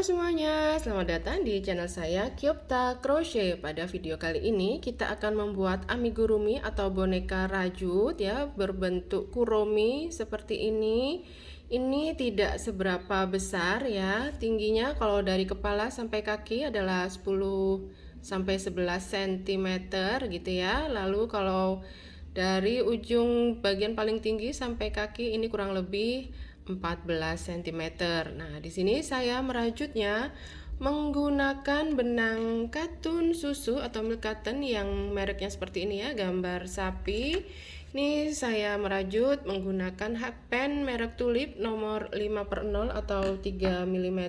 Semuanya, selamat datang di channel saya Kyopta Crochet. Pada video kali ini kita akan membuat amigurumi atau boneka rajut ya, berbentuk kuromi seperti ini. Ini tidak seberapa besar ya, tingginya kalau dari kepala sampai kaki adalah 10 sampai 11 cm gitu ya. Lalu kalau dari ujung bagian paling tinggi sampai kaki ini kurang lebih 14 cm. Nah, di sini saya merajutnya menggunakan benang katun susu atau milk cotton yang mereknya seperti ini ya, gambar sapi. Ini saya merajut menggunakan hakpen merek Tulip nomor 5/0 atau 3 mm.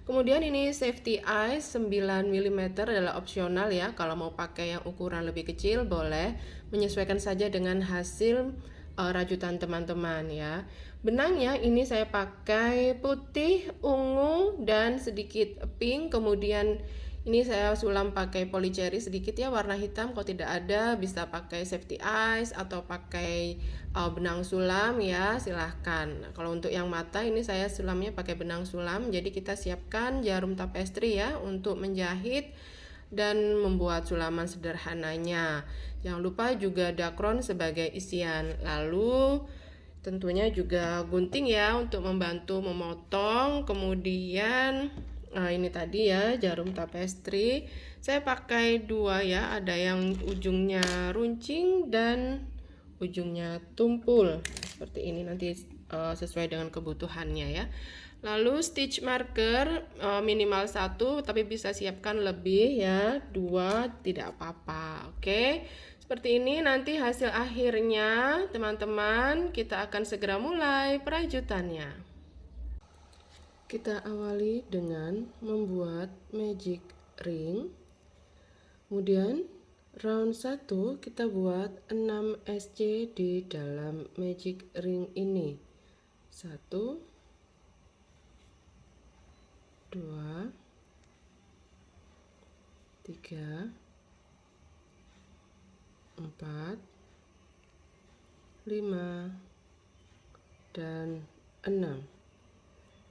Kemudian ini safety eyes 9 mm adalah opsional ya. Kalau mau pakai yang ukuran lebih kecil boleh, menyesuaikan saja dengan hasil rajutan teman-teman ya. Benangnya ini saya pakai putih, ungu, dan sedikit pink. Kemudian ini saya sulam pakai polycherry sedikit ya, warna hitam. Kalau tidak ada bisa pakai safety eyes atau pakai benang sulam ya, silahkan. Nah, kalau untuk yang mata ini saya sulamnya pakai benang sulam. Jadi kita siapkan jarum tapestri ya untuk menjahit dan membuat sulaman sederhananya. Jangan lupa juga dakron sebagai isian. Lalu tentunya juga gunting ya untuk membantu memotong. Kemudian ini tadi ya jarum tapestri. Saya pakai dua ya, ada yang ujungnya runcing dan ujungnya tumpul. Seperti ini nanti sesuai dengan kebutuhannya ya. Lalu stitch marker minimal 1, tapi bisa siapkan lebih ya, 2 tidak apa-apa. Oke. Seperti ini nanti hasil akhirnya teman-teman, kita akan segera mulai perajutannya. Kita awali dengan membuat magic ring. Kemudian round 1 kita buat 6 SC di dalam magic ring ini. 1 2 3 4 5 dan 6.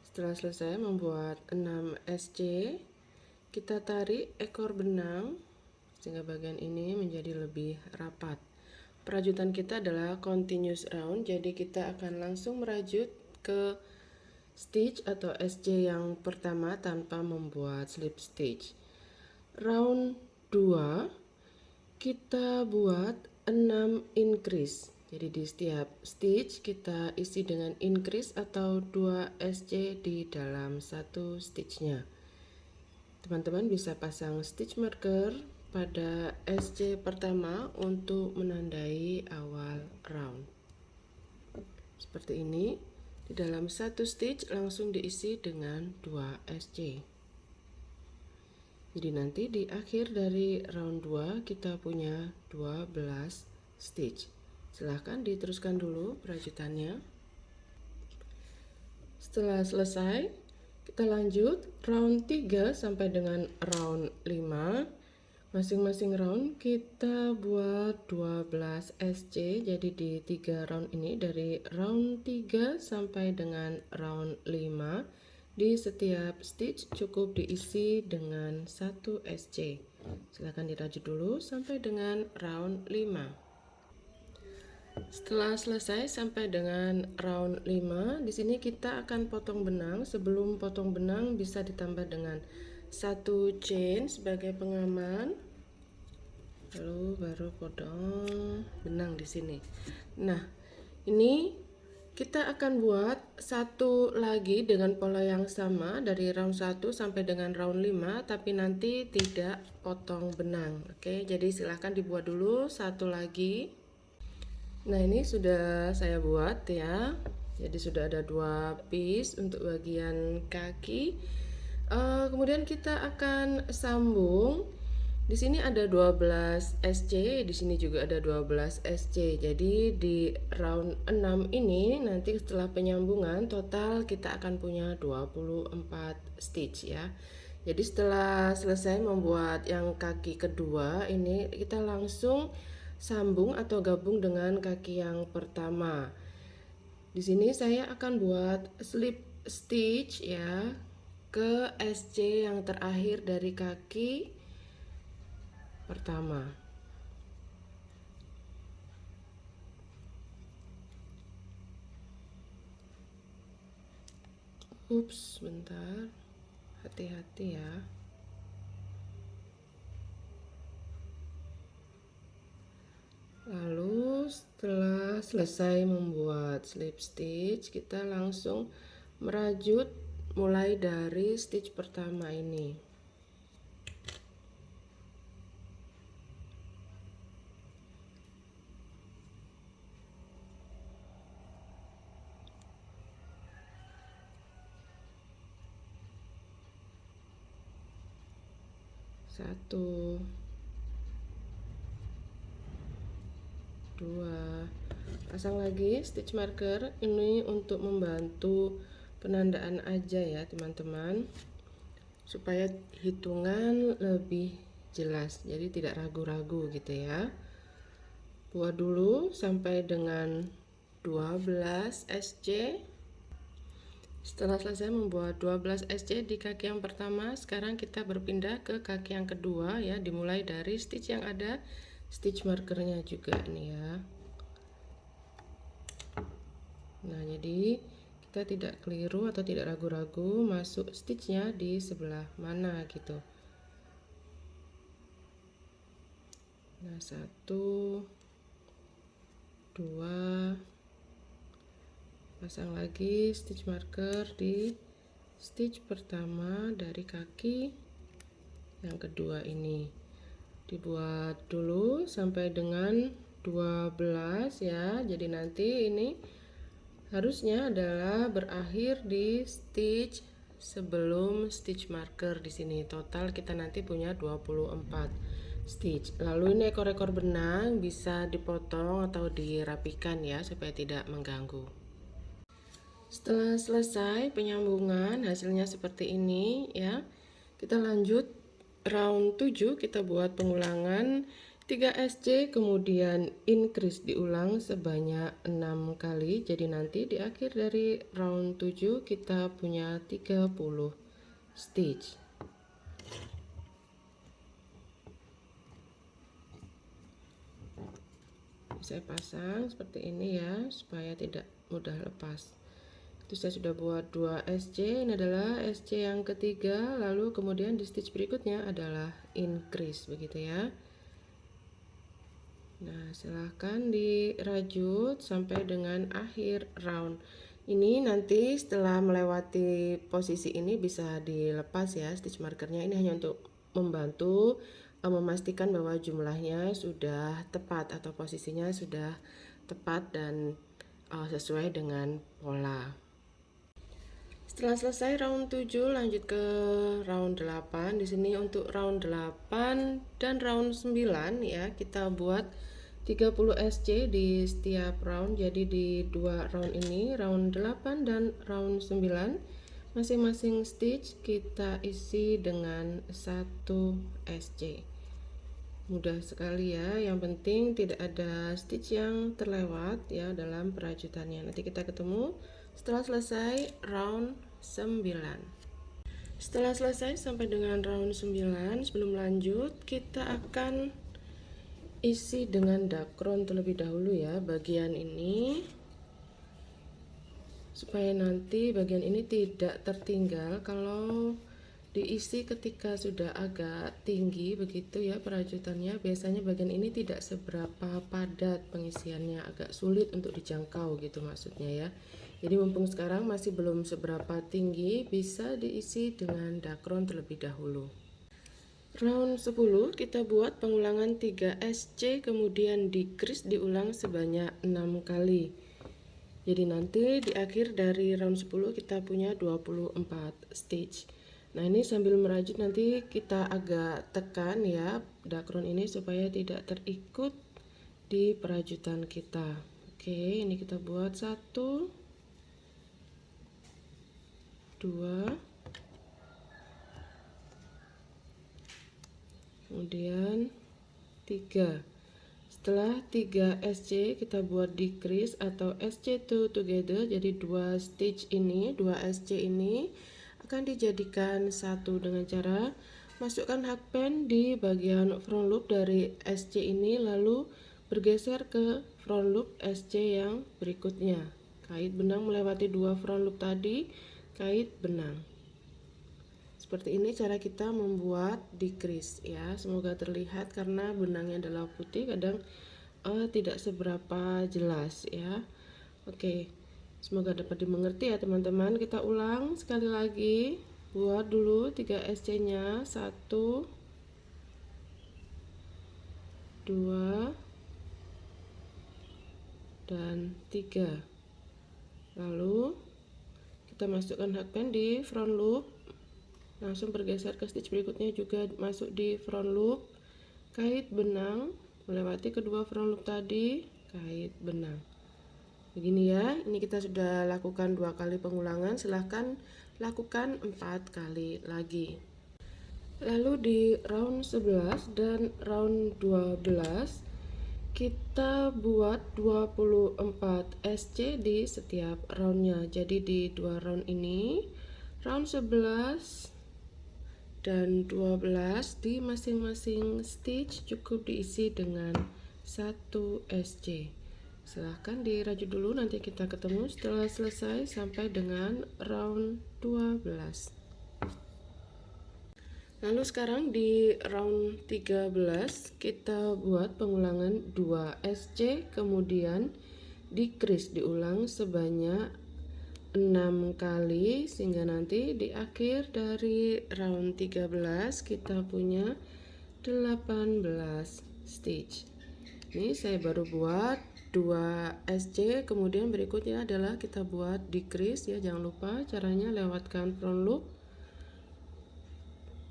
Setelah selesai membuat 6 SC, kita tarik ekor benang sehingga bagian ini menjadi lebih rapat. Perajutan kita adalah continuous round, jadi kita akan langsung merajut ke stitch atau SC yang pertama tanpa membuat slip stitch. Round 2 kita buat 6 increase. Jadi di setiap stitch kita isi dengan increase atau 2 SC di dalam satu stitchnya. Teman-teman bisa pasang stitch marker pada SC pertama untuk menandai awal round. Seperti ini, di dalam satu stitch langsung diisi dengan 2 SC. Jadi nanti di akhir dari round 2 kita punya 12 stitch. Silahkan diteruskan dulu perajutannya. Setelah selesai, kita lanjut round 3 sampai dengan round 5. Masing-masing round kita buat 12 SC. Jadi di 3 round ini dari round 3 sampai dengan round 5, di setiap stitch cukup diisi dengan 1 SC. Silahkan dirajut dulu sampai dengan round 5. Setelah selesai sampai dengan round 5, di sini kita akan potong benang. Sebelum potong benang bisa ditambah dengan 1 chain sebagai pengaman. Lalu baru potong benang di sini. Nah, ini kita akan buat satu lagi dengan pola yang sama dari round 1 sampai dengan round 5, tapi nanti tidak potong benang. Oke, jadi silahkan dibuat dulu satu lagi. Nah, ini sudah saya buat ya. Jadi sudah ada 2 piece untuk bagian kaki. Kemudian kita akan sambung. Di sini ada 12 SC, di sini juga ada 12 SC. Jadi di round 6 ini nanti setelah penyambungan total kita akan punya 24 stitch ya. Jadi setelah selesai membuat yang kaki kedua ini kita langsung sambung atau gabung dengan kaki yang pertama. Di sini saya akan buat slip stitch ya. ke SC yang terakhir dari kaki pertama. Ups, bentar, hati-hati ya. Lalu setelah selesai membuat slip stitch, kita langsung merajut mulai dari stitch pertama ini. Satu, dua, pasang lagi stitch marker ini untuk membantu penandaan aja ya teman-teman, supaya hitungan lebih jelas, jadi tidak ragu-ragu gitu ya. Buat dulu sampai dengan 12 SC. Setelah selesai membuat 12 SC di kaki yang pertama, sekarang kita berpindah ke kaki yang kedua ya, dimulai dari stitch yang ada stitch markernya juga nih ya. Nah, jadi kita tidak keliru atau tidak ragu-ragu masuk stitchnya di sebelah mana gitu. Nah, 1, 2, pasang lagi stitch marker di stitch pertama dari kaki yang kedua ini. Dibuat dulu sampai dengan 12 ya. Jadi nanti ini harusnya adalah berakhir di stitch sebelum stitch marker di sini. Total kita nanti punya 24 stitch. Lalu ini ekor-ekor benang bisa dipotong atau dirapikan ya supaya tidak mengganggu. Setelah selesai penyambungan, hasilnya seperti ini ya. Kita lanjut round 7, kita buat pengulangan 3 SC, kemudian increase diulang sebanyak 6 kali. Jadi nanti di akhir dari round 7 kita punya 30 stitch. Saya pasang seperti ini ya supaya tidak mudah lepas. Itu saya sudah buat 2 SC, ini adalah SC yang ketiga, lalu kemudian di stitch berikutnya adalah increase begitu ya. Nah, silahkan dirajut sampai dengan akhir round. Ini nanti setelah melewati posisi ini bisa dilepas ya stitch markernya. Ini hanya untuk membantu memastikan bahwa jumlahnya sudah tepat atau posisinya sudah tepat dan sesuai dengan pola. Setelah selesai round 7, lanjut ke round 8. Di sini untuk round 8 dan round 9 ya, kita buat 30 SC di setiap round. Jadi di dua round ini, round 8 dan round 9, masing-masing stitch kita isi dengan 1 SC. Mudah sekali ya, yang penting tidak ada stitch yang terlewat ya dalam perajutannya. Nanti kita ketemu setelah selesai round 9. Setelah selesai sampai dengan round 9, sebelum lanjut kita akan isi dengan dakron terlebih dahulu ya bagian ini, supaya nanti bagian ini tidak tertinggal kalau diisi ketika sudah agak tinggi begitu ya perajutannya. Biasanya bagian ini tidak seberapa padat pengisiannya, agak sulit untuk dijangkau gitu maksudnya ya. Jadi mumpung sekarang masih belum seberapa tinggi, bisa diisi dengan dakron terlebih dahulu. Round 10 kita buat pengulangan 3 SC, kemudian decrease diulang sebanyak 6 kali. Jadi nanti di akhir dari round 10 kita punya 24 stitch. Nah, ini sambil merajut nanti kita agak tekan ya dakron ini supaya tidak terikut di perajutan kita. Oke, ini kita buat 1, 2, kemudian 3. Setelah 3 SC kita buat decrease atau SC2 together. Jadi 2 stitch ini, 2 SC ini akan dijadikan satu dengan cara masukkan hakpen di bagian front loop dari SC ini, lalu bergeser ke front loop SC yang berikutnya. Kait benang melewati dua front loop tadi, kait benang. Seperti ini cara kita membuat decrease ya. Semoga terlihat karena benangnya adalah putih, kadang tidak seberapa jelas ya. Oke, semoga dapat dimengerti ya teman-teman. Kita ulang sekali lagi. Buat dulu 3 SC nya, 1 2 dan 3. Lalu kita masukkan hakpen di front loop, langsung bergeser ke stitch berikutnya juga masuk di front loop, kait benang melewati kedua front loop tadi, kait benang. Begini ya, ini kita sudah lakukan 2 kali pengulangan, silahkan lakukan 4 kali lagi. Lalu di round 11 dan round 12 kita buat 24 SC di setiap roundnya. Jadi di dua round ini, round 11 dan 12, di masing-masing stitch cukup diisi dengan 1 SC. Silahkan dirajut dulu, nanti kita ketemu setelah selesai sampai dengan round 12. Lalu sekarang di round 13 kita buat pengulangan 2 SC, kemudian decrease diulang sebanyak 6 kali sehingga nanti di akhir dari round 13 kita punya 18 stitch. Ini saya baru buat 2 SC, kemudian berikutnya adalah kita buat decrease ya. Jangan lupa caranya lewatkan front loop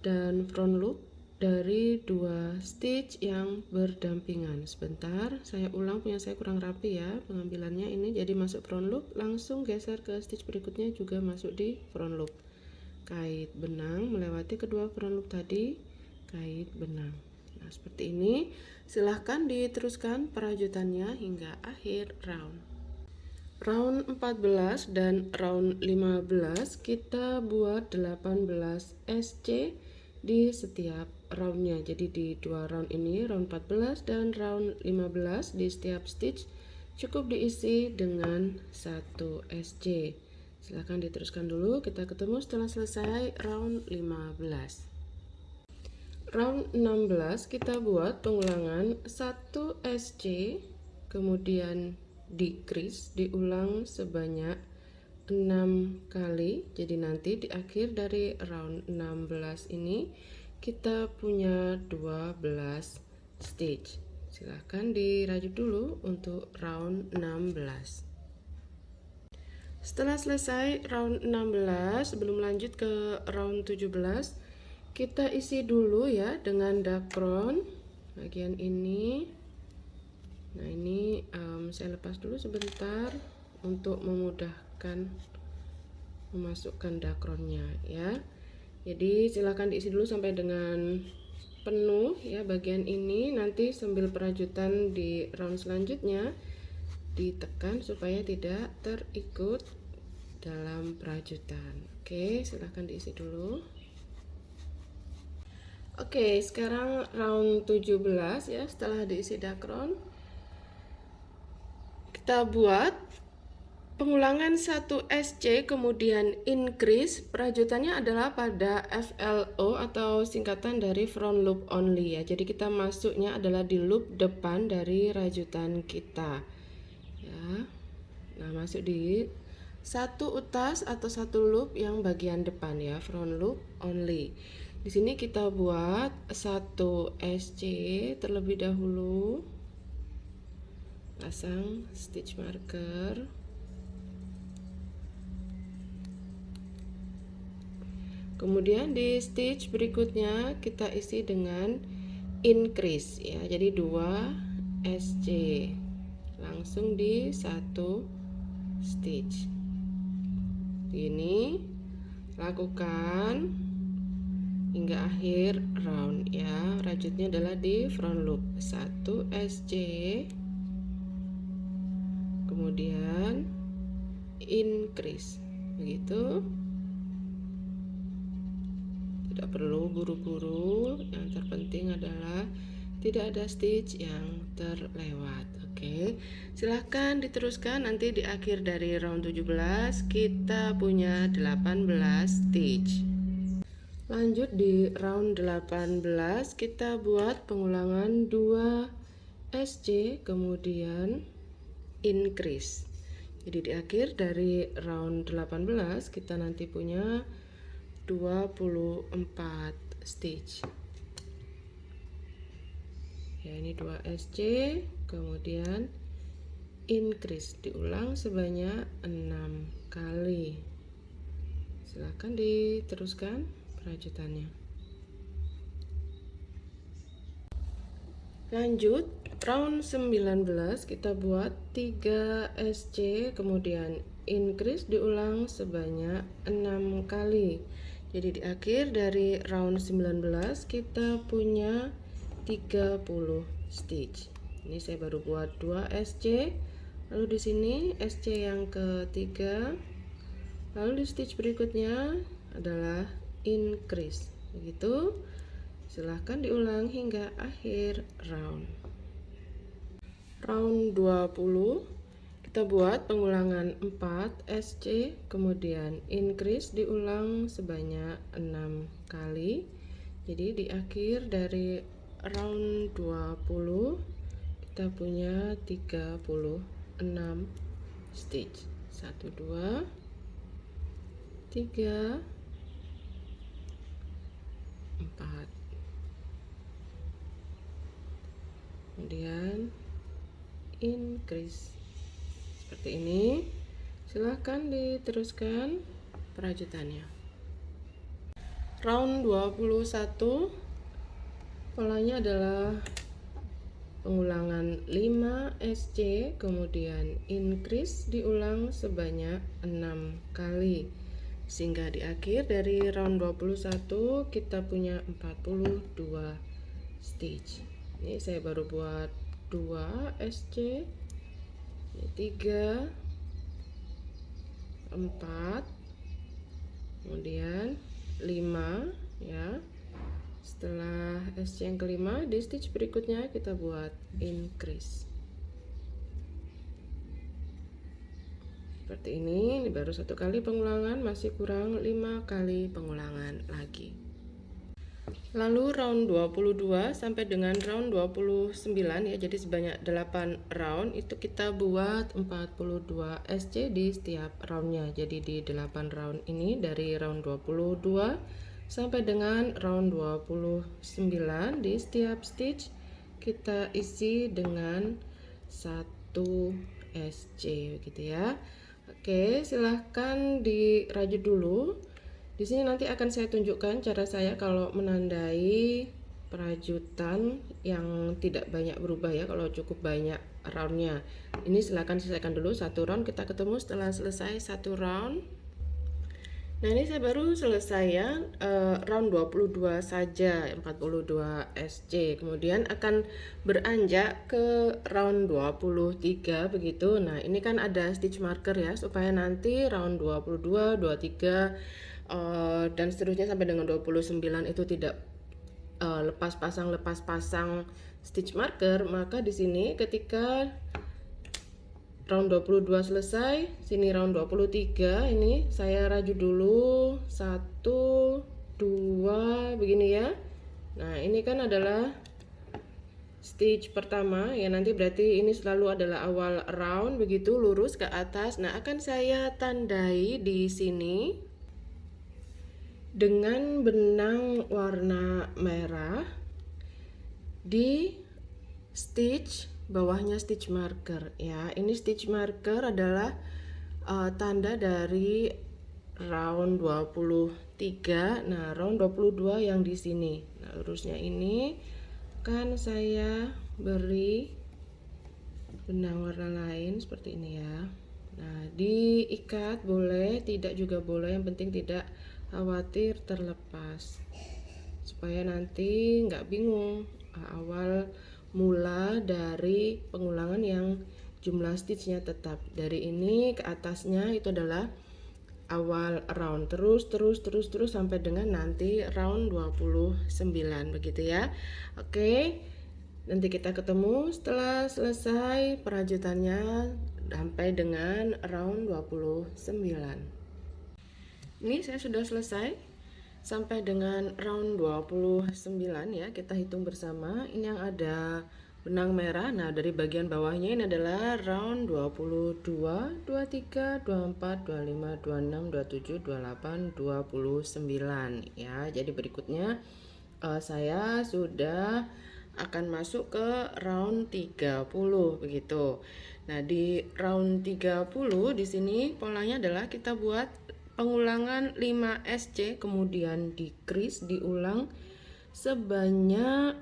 dan front loop dari 2 stitch yang berdampingan. Sebentar, saya ulang, punya saya kurang rapi ya pengambilannya ini. Jadi masuk front loop, langsung geser ke stitch berikutnya juga masuk di front loop, kait benang melewati kedua front loop tadi, kait benang. Nah seperti ini, silahkan diteruskan perajutannya hingga akhir round. Round 14 dan round 15 kita buat 18 SC di setiap roundnya. Jadi di dua round ini, round 14 dan round 15, di setiap stitch cukup diisi dengan 1 SC. Silahkan diteruskan dulu, kita ketemu setelah selesai round 15. Round 16 kita buat pengulangan 1 SC, kemudian decrease diulang sebanyak 6 kali. Jadi nanti di akhir dari round 16 ini kita punya 12 stitch. Silahkan dirajut dulu untuk round 16. Setelah selesai round 16, sebelum lanjut ke round 17, kita isi dulu ya dengan dakron bagian ini. Nah ini saya lepas dulu sebentar untuk memudahkan memasukkan dakronnya ya. Jadi silahkan diisi dulu sampai dengan penuh ya bagian ini. Nanti sambil perajutan di round selanjutnya ditekan supaya tidak terikut dalam perajutan. Oke, silahkan diisi dulu. Oke, sekarang round 17 ya. Setelah diisi dakron, kita buat pengulangan 1 SC, kemudian increase. Perajutannya adalah pada FLO atau singkatan dari front loop only ya. Jadi kita masuknya adalah di loop depan dari rajutan kita ya. Nah masuk di satu utas atau satu loop yang bagian depan ya, front loop only. Di sini kita buat 1 SC terlebih dahulu, pasang stitch marker. Kemudian di stitch berikutnya kita isi dengan increase ya. Jadi 2 SC langsung di 1 stitch. Ini lakukan hingga akhir round ya. Rajutnya adalah di front loop 1 SC, kemudian increase begitu. Tidak perlu buru-buru, yang terpenting adalah tidak ada stitch yang terlewat. Oke, silahkan diteruskan. Nanti di akhir dari round 17 kita punya 18 stitch. Lanjut di round 18 kita buat pengulangan 2 SC kemudian increase. Jadi di akhir dari round 18 kita nanti punya 24 stitch. Ya, ini 2 SC kemudian increase, diulang sebanyak 6 kali. Silahkan diteruskan perajutannya. Lanjut round 19 kita buat 3 SC kemudian increase, diulang sebanyak 6 kali. Jadi di akhir dari round 19 kita punya 30 stitch. Ini saya baru buat 2 SC. Lalu di sini SC yang ketiga. Lalu di stitch berikutnya adalah increase. Begitu. Silahkan diulang hingga akhir round. Round 20 kita buat pengulangan 4 SC kemudian increase, diulang sebanyak 6 kali. Jadi di akhir dari round 20 kita punya 36 stitch. 1 2 3 4, kemudian increase seperti ini. Silahkan diteruskan perajutannya. Round 21 polanya adalah pengulangan 5 SC kemudian increase, diulang sebanyak 6 kali sehingga di akhir dari round 21 kita punya 42 stitch. Ini saya baru buat 2 SC, ini 3 4 kemudian 5 ya. Setelah SC yang kelima, di stitch berikutnya kita buat increase seperti ini. Ini baru 1 kali pengulangan, masih kurang 5 kali pengulangan lagi. Lalu round 22 sampai dengan round 29 ya, jadi sebanyak 8 round itu kita buat 42 SC di setiap roundnya. Jadi di 8 round ini dari round 22 sampai dengan round 29 di setiap stitch kita isi dengan 1 SC gitu ya. Oke, silahkan dirajut dulu. Di sini nanti akan saya tunjukkan cara saya kalau menandai perajutan yang tidak banyak berubah ya, kalau cukup banyak roundnya. Ini silahkan selesaikan dulu 1 round, kita ketemu setelah selesai 1 round. Nah, ini saya baru selesai ya, round 22 saja, 42 SC. Kemudian akan beranjak ke round 23 begitu. Nah, ini kan ada stitch marker ya, supaya nanti round 22, 23 dan seterusnya sampai dengan 29 itu tidak lepas pasang stitch marker. Maka di sini ketika round 22 selesai, sini round 23, ini saya rajut dulu 1 2 begini ya. Nah, ini kan adalah stitch pertama ya, nanti berarti ini selalu adalah awal round begitu, lurus ke atas. Nah, akan saya tandai di sini dengan benang warna merah di stitch bawahnya stitch marker ya. Ini stitch marker adalah tanda dari round 23. Nah, round 22 yang di sini. Nah, lurusnya ini kan saya beri benang warna lain seperti ini ya. Nah, diikat boleh, tidak juga boleh, yang penting tidak khawatir terlepas, supaya nanti nggak bingung awal mula dari pengulangan yang jumlah stitchnya tetap. Dari ini ke atasnya itu adalah awal round, terus sampai dengan nanti round 29 begitu ya. Oke, nanti kita ketemu setelah selesai perajutannya sampai dengan round 29. Ini saya sudah selesai sampai dengan round 29 ya. Kita hitung bersama. Ini yang ada benang merah. Nah, dari bagian bawahnya ini adalah round 22, 23, 24, 25, 26, 27, 28, 29 ya. Jadi berikutnya saya sudah akan masuk ke round 30 begitu. Nah, di round 30 di sini polanya adalah kita buat pengulangan 5 SC, kemudian decrease diulang sebanyak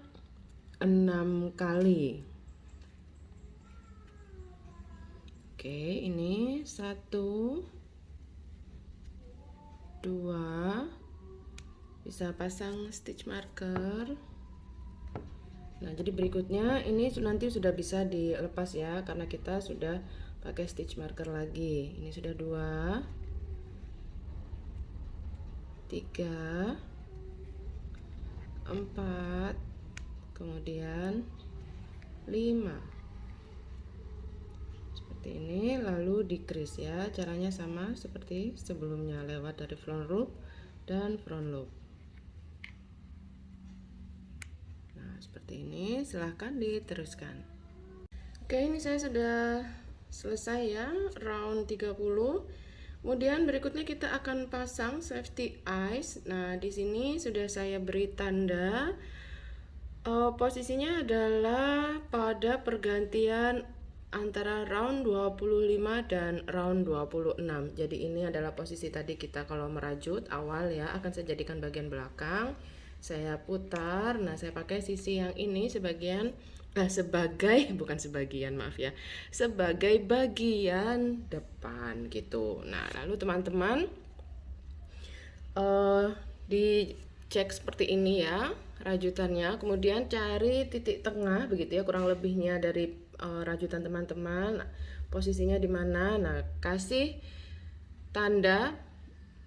6 kali. Oke, ini 1 2, bisa pasang stitch marker. Nah, jadi berikutnya ini nanti sudah bisa dilepas ya, karena kita sudah pakai stitch marker lagi. Ini sudah 2, 3, 4, kemudian 5 seperti ini, lalu decrease ya. Caranya sama seperti sebelumnya, lewat dari front loop dan front loop. Nah, seperti ini, silahkan diteruskan. Oke, ini saya sudah selesai ya round 30. Kemudian berikutnya kita akan pasang safety eyes. Nah, di sini sudah saya beri tanda. Posisinya adalah pada pergantian antara round 25 dan round 26. Jadi ini adalah posisi tadi kita kalau merajut awal ya, akan saya jadikan bagian belakang. Saya putar. Nah, saya pakai sisi yang ini sebagai bukan sebagian, maaf ya, sebagai bagian depan gitu. Nah, lalu teman-teman dicek seperti ini ya rajutannya, kemudian cari titik tengah begitu ya, kurang lebihnya dari rajutan teman-teman, posisinya di mana. Nah, kasih tanda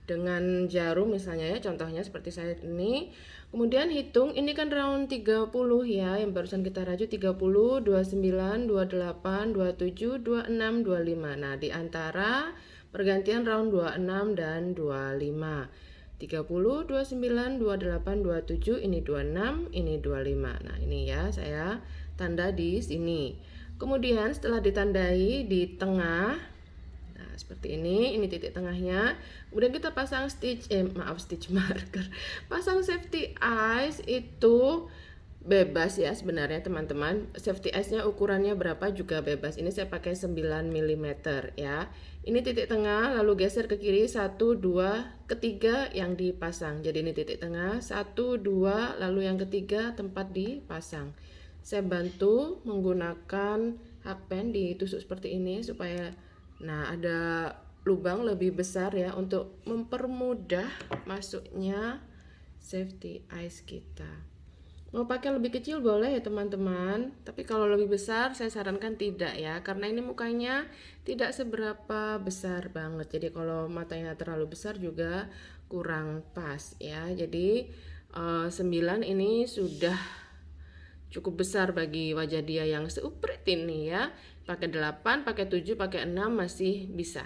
dengan jarum misalnya ya, contohnya seperti saya ini. Kemudian hitung, ini kan round 30 ya, yang barusan kita rajut 30, 29, 28, 27, 26, 25. Nah, di antara pergantian round 26 dan 25. 30, 29, 28, 27, ini 26, ini 25. Nah, ini ya saya tanda di sini. Kemudian setelah ditandai di tengah, nah seperti ini titik tengahnya. Kemudian kita pasang stitch marker. Pasang safety eyes itu bebas ya sebenarnya teman-teman. Safety eyes-nya ukurannya berapa juga bebas. Ini saya pakai 9 mm ya. Ini titik tengah, lalu geser ke kiri 1, 2, ketiga yang dipasang. Jadi ini titik tengah 1, 2, lalu yang ketiga tempat dipasang. Saya bantu menggunakan hakpen ditusuk seperti ini supaya ada lubang lebih besar ya, untuk mempermudah masuknya safety eyes kita. Mau pakai lebih kecil boleh ya teman-teman, tapi kalau lebih besar saya sarankan tidak ya, karena ini mukanya tidak seberapa besar banget. Jadi kalau matanya terlalu besar juga kurang pas ya. Jadi 9 ini sudah cukup besar bagi wajah dia yang seuprit ini ya. Pakai 8, pakai 7, pakai 6 masih bisa.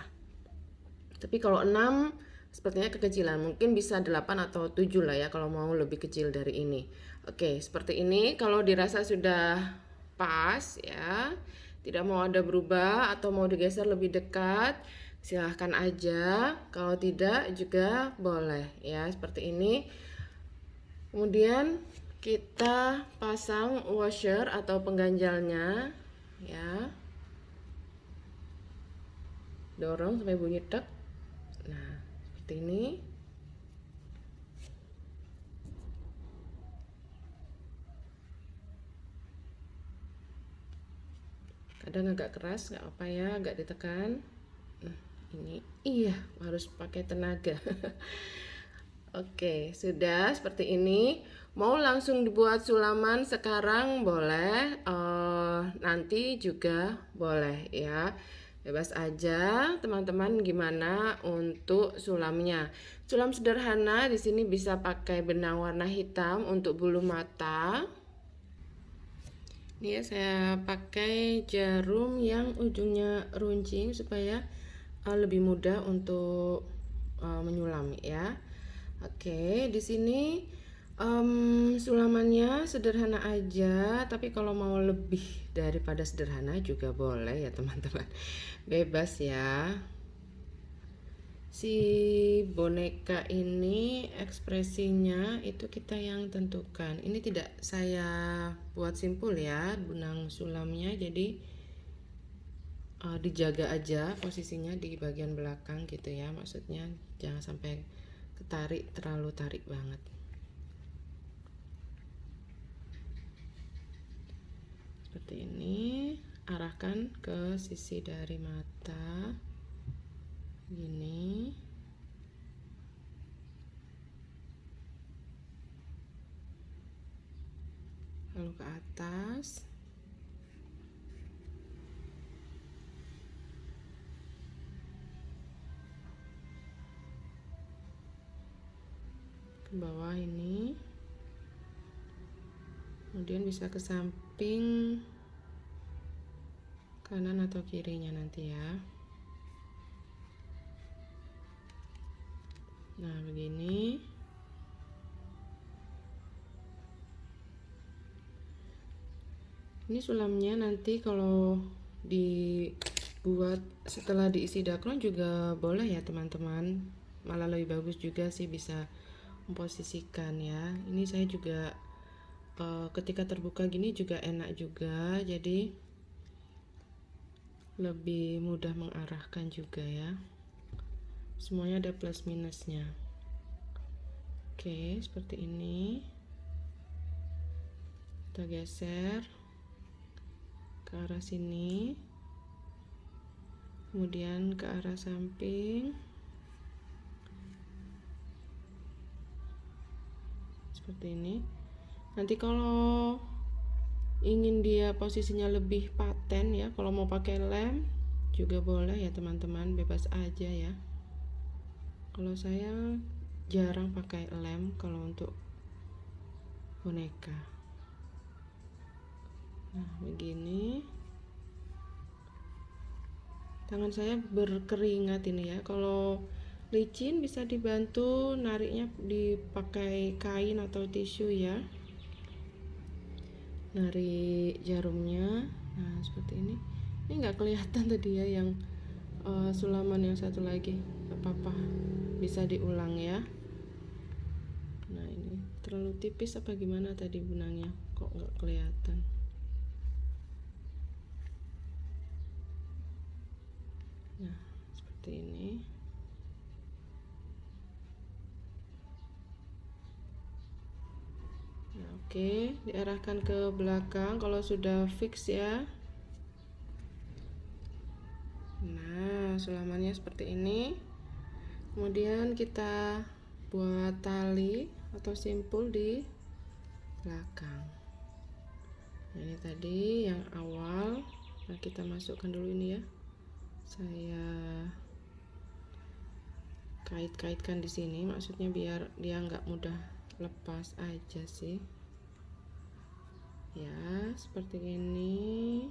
Tapi kalau 6 sepertinya kekecilan, mungkin bisa 8 atau 7 lah ya kalau mau lebih kecil dari ini. Oke, seperti ini. Kalau dirasa sudah pas ya, tidak mau ada berubah atau mau digeser lebih dekat, silahkan aja. Kalau tidak juga boleh ya, seperti ini. Kemudian kita pasang washer atau pengganjalnya ya. Dorong sampai bunyi tek. Nah, seperti ini. Kadang agak keras, nggak apa ya, agak ditekan. Nah, ini iya harus pakai tenaga. Oke, sudah seperti ini. Mau langsung dibuat sulaman sekarang boleh, nanti juga boleh ya. Bebas aja teman-teman gimana untuk sulamnya. Sulam sederhana di sini bisa pakai benang warna hitam untuk bulu mata. Ini ya, saya pakai jarum yang ujungnya runcing supaya lebih mudah untuk menyulam ya. Oke, di sini sulamannya sederhana aja, tapi kalau mau lebih daripada sederhana juga boleh ya teman-teman. Bebas ya. Si boneka ini ekspresinya itu kita yang tentukan. Ini tidak saya buat simpul ya benang sulamnya, jadi dijaga aja posisinya di bagian belakang gitu ya, maksudnya jangan sampai ketarik, terlalu tarik banget. Seperti ini, arahkan ke sisi dari mata gini, lalu ke atas, ke bawah ini, kemudian bisa ke samping kanan atau kirinya nanti ya. Nah begini. Ini sulamnya nanti kalau dibuat setelah diisi dakron juga boleh ya teman-teman, malah lebih bagus juga sih, bisa memposisikan ya. Ini saya juga ketika terbuka gini juga enak juga, jadi lebih mudah mengarahkan juga ya. Semuanya ada plus minusnya. Oke, seperti ini. Kita geser ke arah sini, kemudian ke arah samping, seperti ini. Nanti kalau ingin dia posisinya lebih paten ya, kalau mau pakai lem juga boleh ya teman-teman, bebas aja ya. Kalau saya jarang pakai lem kalau untuk boneka. Nah begini, tangan saya berkeringat ini ya. Kalau licin bisa dibantu nariknya dipakai kain atau tisu ya, narik jarumnya. Nah seperti ini nggak kelihatan tadi ya yang sulaman yang satu lagi, nggak apa-apa, bisa diulang ya. Nah ini terlalu tipis apa gimana tadi benangnya, kok nggak kelihatan. Nah seperti ini. Nah, oke, diarahkan ke belakang kalau sudah fix ya. Nah sulamannya seperti ini. Kemudian kita buat tali atau simpul di belakang. Nah, ini tadi yang awal. Nah kita masukkan dulu ini ya, saya kait-kaitkan di sini, maksudnya biar dia nggak mudah lepas aja sih ya. Seperti ini,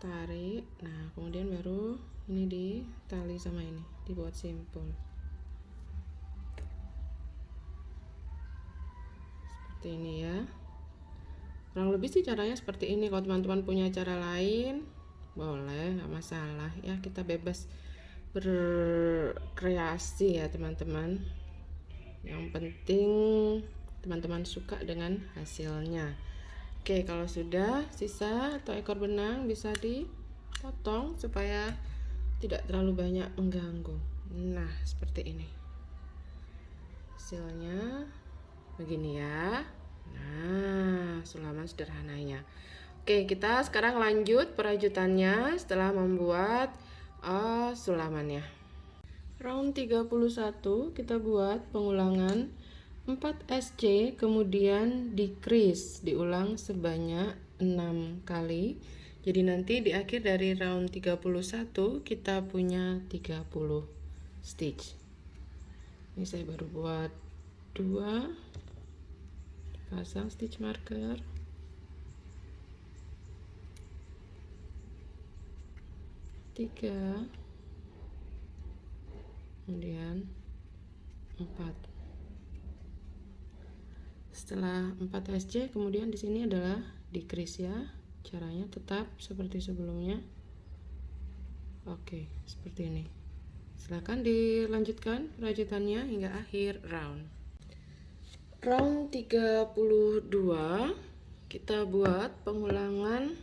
tarik. Nah kemudian baru ini ditali sama ini, dibuat simpul seperti ini ya. Kurang lebih sih caranya seperti ini. Kalau teman-teman punya cara lain boleh, nggak masalah ya, kita bebas berkreasi ya teman-teman. Yang penting teman-teman suka dengan hasilnya. Oke, kalau sudah sisa atau ekor benang bisa dipotong supaya tidak terlalu banyak mengganggu. Nah seperti ini hasilnya, begini ya. Nah sulaman sederhananya. Oke, kita sekarang lanjut perajutannya setelah membuat sulamannya. Round 31 kita buat pengulangan 4 SC, kemudian decrease, diulang sebanyak 6 kali. Jadi nanti di akhir dari round 31 kita punya 30 stitch. Ini saya baru buat 2, pasang stitch marker, 3, kemudian 4. Setelah 4 SC, kemudian di sini adalah decrease ya. Caranya tetap seperti sebelumnya. Oke, seperti ini. Silahkan dilanjutkan perajutannya hingga akhir round. Round 32 kita buat pengulangan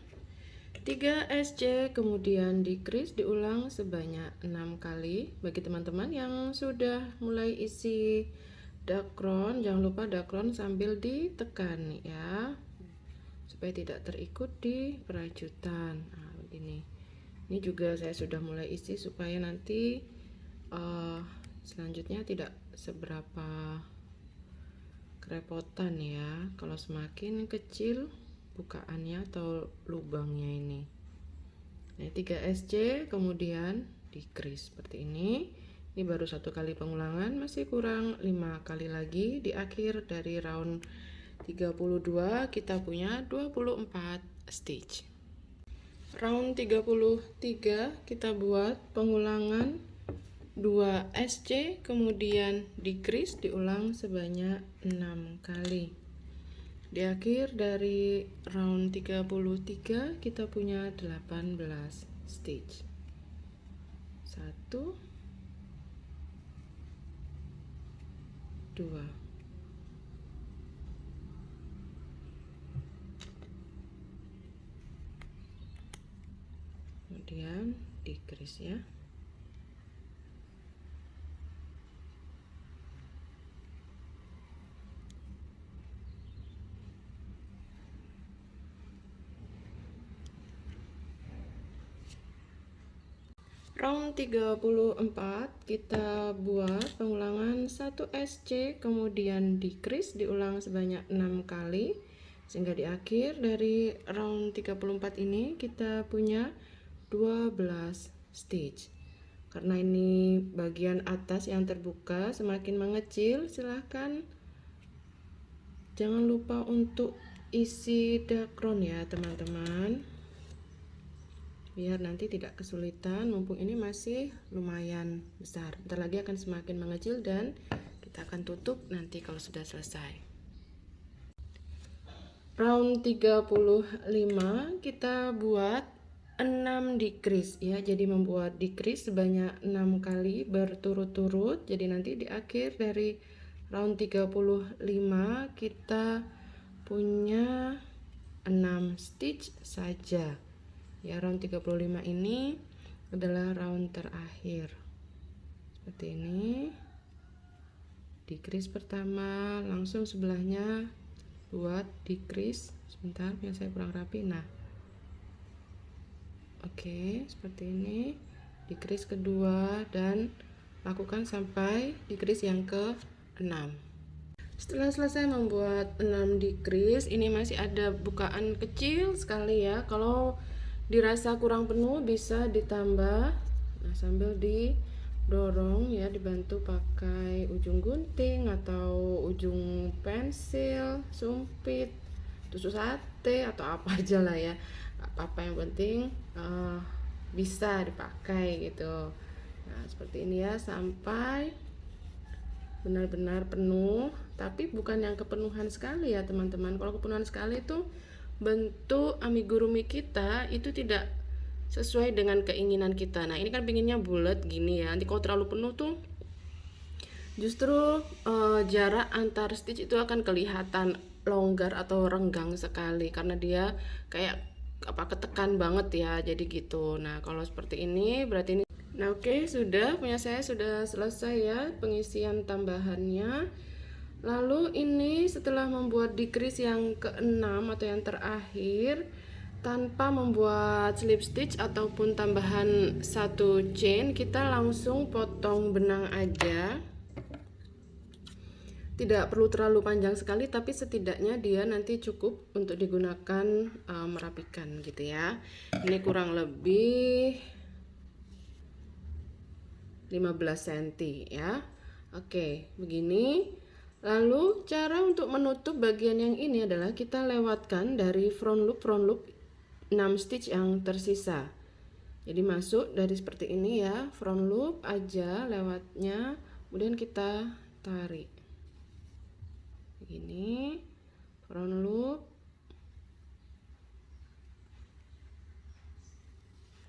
3 SC, kemudian decrease diulang sebanyak 6 kali. Bagi teman-teman yang sudah mulai isi dakron, jangan lupa dakron sambil ditekan ya, supaya tidak terikut di perajutan. Nah, begini. Ini juga saya sudah mulai isi supaya nanti selanjutnya tidak seberapa kerepotan ya kalau semakin kecil bukaannya atau lubangnya ini. Nah, 3 SC kemudian decrease seperti ini. Ini baru 1 kali pengulangan, masih kurang 5 kali lagi. Di akhir dari round 32 kita punya 24 stitch. Round 33 kita buat pengulangan 2 SC, kemudian decrease diulang sebanyak 6 kali. Di akhir dari round 33 kita punya 18 stitch. 1, 2, kemudian decrease ya. Round 34 kita buat pengulangan 1 SC, kemudian decrease diulang sebanyak 6 kali, sehingga di akhir dari round 34 ini kita punya 12 stitch. Karena ini bagian atas yang terbuka semakin mengecil, silahkan jangan lupa untuk isi dakron ya teman-teman, biar nanti tidak kesulitan, mumpung ini masih lumayan besar. Bentar lagi akan semakin mengecil dan kita akan tutup nanti kalau sudah selesai. Round 35 kita buat 6 decrease ya, jadi membuat decrease sebanyak 6 kali berturut-turut. Jadi nanti di akhir dari round 35 kita punya 6 stitch saja ya. Round 35 ini adalah round terakhir. Seperti ini. Decrease pertama, langsung sebelahnya buat decrease. Sebentar, yang saya kurang rapi. Nah, oke, seperti ini. Decrease kedua dan lakukan sampai decrease yang ke-6. Setelah selesai membuat 6 decrease, ini masih ada bukaan kecil sekali ya. Kalau dirasa kurang penuh bisa ditambah, nah, sambil didorong ya, dibantu pakai ujung gunting atau ujung pensil, sumpit, tusuk sate atau apa aja lah ya, apa yang penting bisa dipakai gitu. Nah, seperti ini ya, sampai benar-benar penuh, tapi bukan yang kepenuhan sekali ya teman-teman. Kalau kepenuhan sekali itu bentuk amigurumi kita itu tidak sesuai dengan keinginan kita. Nah, ini kan pinginnya bulat gini ya, nanti kalau terlalu penuh tuh justru jarak antar stitch itu akan kelihatan longgar atau renggang sekali karena dia kayak ketekan banget ya, jadi gitu. Nah, kalau seperti ini berarti ini. Nah, oke, sudah punya saya sudah selesai ya pengisian tambahannya. Lalu ini setelah membuat decrease yang ke-6 atau yang terakhir tanpa membuat slip stitch ataupun tambahan 1 chain, kita langsung potong benang aja. Tidak perlu terlalu panjang sekali, tapi setidaknya dia nanti cukup untuk digunakan merapikan gitu ya. Ini kurang lebih 15 cm ya. Oke, begini. Lalu cara untuk menutup bagian yang ini adalah kita lewatkan dari front loop 6 stitch yang tersisa. Jadi masuk dari seperti ini ya, front loop aja lewatnya, kemudian kita tarik. Begini, front loop,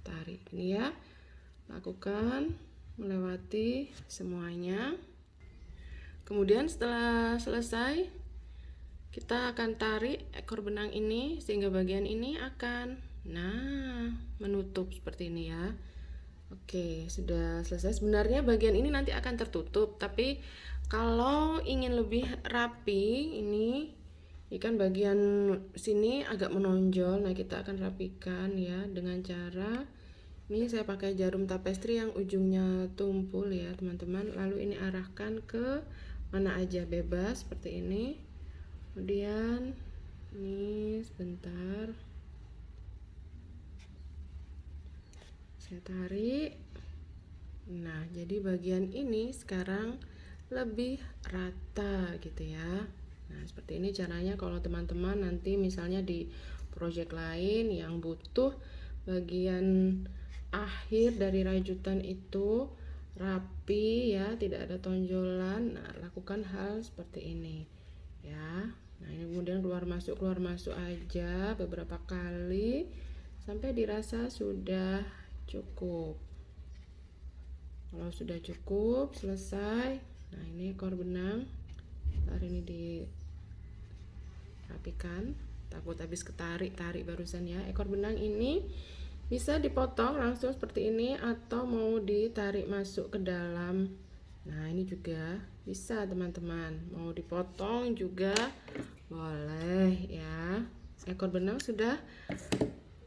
tarik ini ya. Lakukan melewati semuanya. Kemudian setelah selesai, kita akan tarik ekor benang ini sehingga bagian ini akan menutup seperti ini ya. Oke, sudah selesai. Sebenarnya bagian ini nanti akan tertutup, tapi kalau ingin lebih rapi ini kan bagian sini agak menonjol. Nah, kita akan rapikan ya dengan cara ini saya pakai jarum tapestri yang ujungnya tumpul ya, teman-teman. Lalu ini arahkan ke mana aja, bebas seperti ini. Kemudian ini sebentar saya tarik. Nah, jadi bagian ini sekarang lebih rata gitu ya. Nah, seperti ini caranya kalau teman-teman nanti misalnya di project lain yang butuh bagian akhir dari rajutan itu rapi ya, tidak ada tonjolan. Nah, lakukan hal seperti ini ya. Nah, ini kemudian keluar masuk aja beberapa kali sampai dirasa sudah cukup. Kalau sudah cukup, selesai. Nah, ini ekor benang hari ini dirapikan. Takut habis tarik barusan ya. Ekor benang ini bisa dipotong langsung seperti ini atau mau ditarik masuk ke dalam. Nah, ini juga bisa teman-teman, mau dipotong juga boleh ya. Ekor benang sudah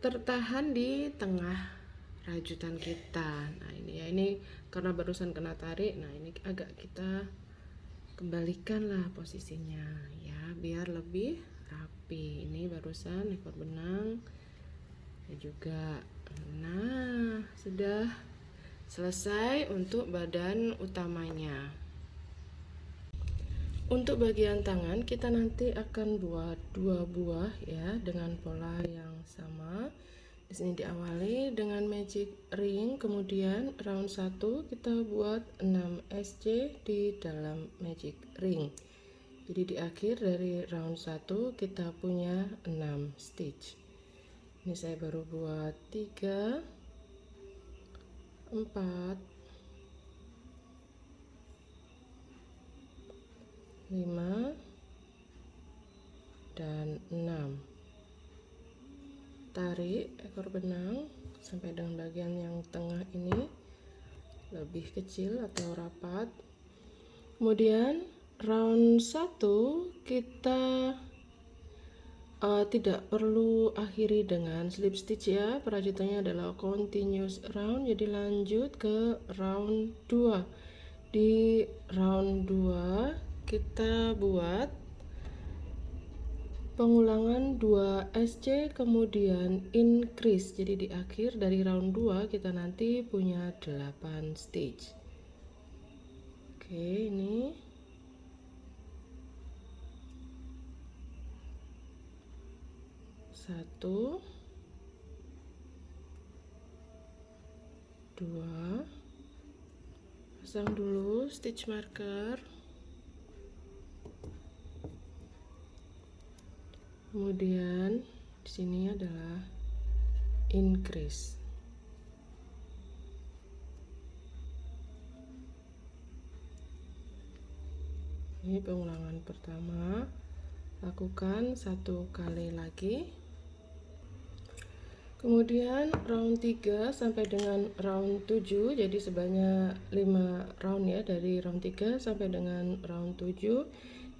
tertahan di tengah rajutan kita. Nah, ini ya, ini karena barusan kena tarik. Nah, ini agak kita kembalikan lah posisinya ya, biar lebih rapi. Ini barusan ekor benang juga. Nah, sudah selesai untuk badan utamanya. Untuk bagian tangan kita nanti akan buat 2 buah ya dengan pola yang sama. Di sini diawali dengan magic ring, kemudian round 1 kita buat 6 SC di dalam magic ring. Jadi di akhir dari round 1 kita punya 6 stitch. Ini saya baru buat 3, 4, 5, dan 6. Tarik ekor benang sampai dengan bagian yang tengah ini lebih kecil atau rapat. Kemudian round 1 kita tidak perlu akhiri dengan slip stitch ya, perajutannya adalah continuous round. Jadi lanjut ke round 2. Di round 2 kita buat pengulangan 2 SC kemudian increase. Jadi di akhir dari round 2 kita nanti punya 8 stitch. Oke, ini satu, 2, pasang dulu stitch marker, kemudian di sini adalah increase. Ini pengulangan pertama, lakukan 1 kali lagi. Kemudian round 3 sampai dengan round 7, jadi sebanyak 5 round ya, dari round 3 sampai dengan round 7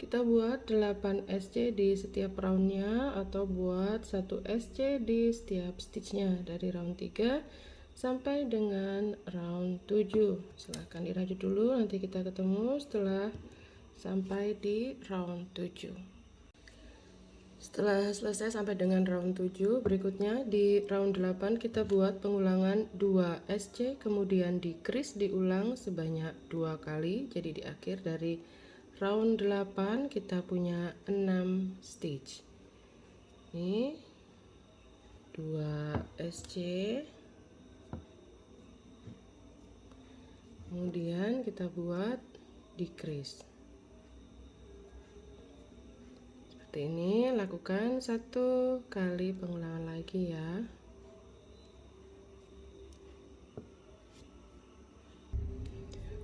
kita buat 8 SC di setiap roundnya atau buat 1 SC di setiap stitchnya dari round 3 sampai dengan round 7. Silahkan dirajut dulu, nanti kita ketemu setelah sampai di round 7. Setelah selesai sampai dengan round 7, berikutnya di round 8 kita buat pengulangan 2 SC, kemudian decrease diulang sebanyak 2 kali. Jadi di akhir dari round 8 kita punya 6 stitch. Ini 2 SC, kemudian kita buat decrease. Seperti ini, lakukan 1 kali pengulangan lagi ya.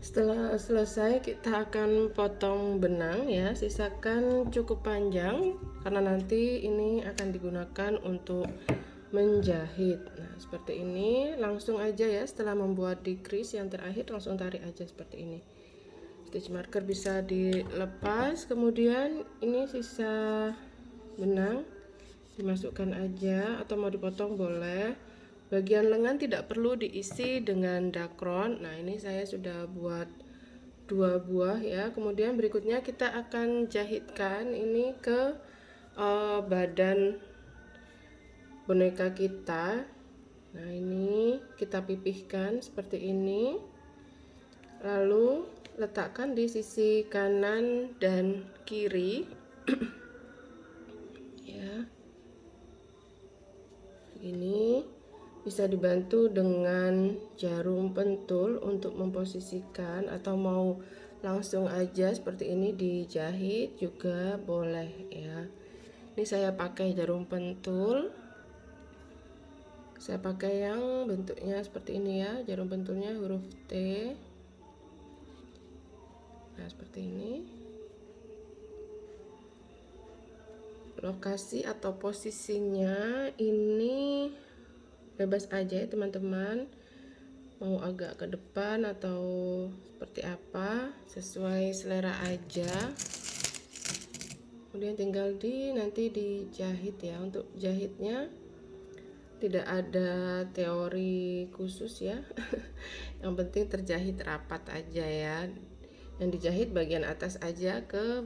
Setelah selesai kita akan potong benang ya, sisakan cukup panjang karena nanti ini akan digunakan untuk menjahit. Nah seperti ini, langsung aja ya, setelah membuat decrease yang terakhir langsung tarik aja seperti ini. Stitch marker bisa dilepas, kemudian ini sisa benang dimasukkan aja atau mau dipotong boleh. Bagian lengan tidak perlu diisi dengan dakron. Nah ini saya sudah buat 2 buah ya. Kemudian berikutnya kita akan jahitkan ini ke badan boneka kita. Nah ini kita pipihkan seperti ini, lalu letakkan di sisi kanan dan kiri ya. Ini bisa dibantu dengan jarum pentul untuk memposisikan, atau mau langsung aja seperti ini dijahit juga boleh ya. Ini saya pakai jarum pentul, saya pakai yang bentuknya seperti ini ya, jarum pentulnya huruf T. Nah seperti ini. Lokasi atau posisinya ini bebas aja ya teman-teman, mau agak ke depan atau seperti apa, sesuai selera aja. Kemudian tinggal nanti dijahit ya. Untuk jahitnya tidak ada teori khusus ya. Yang penting terjahit rapat aja ya. Yang dijahit bagian atas aja ke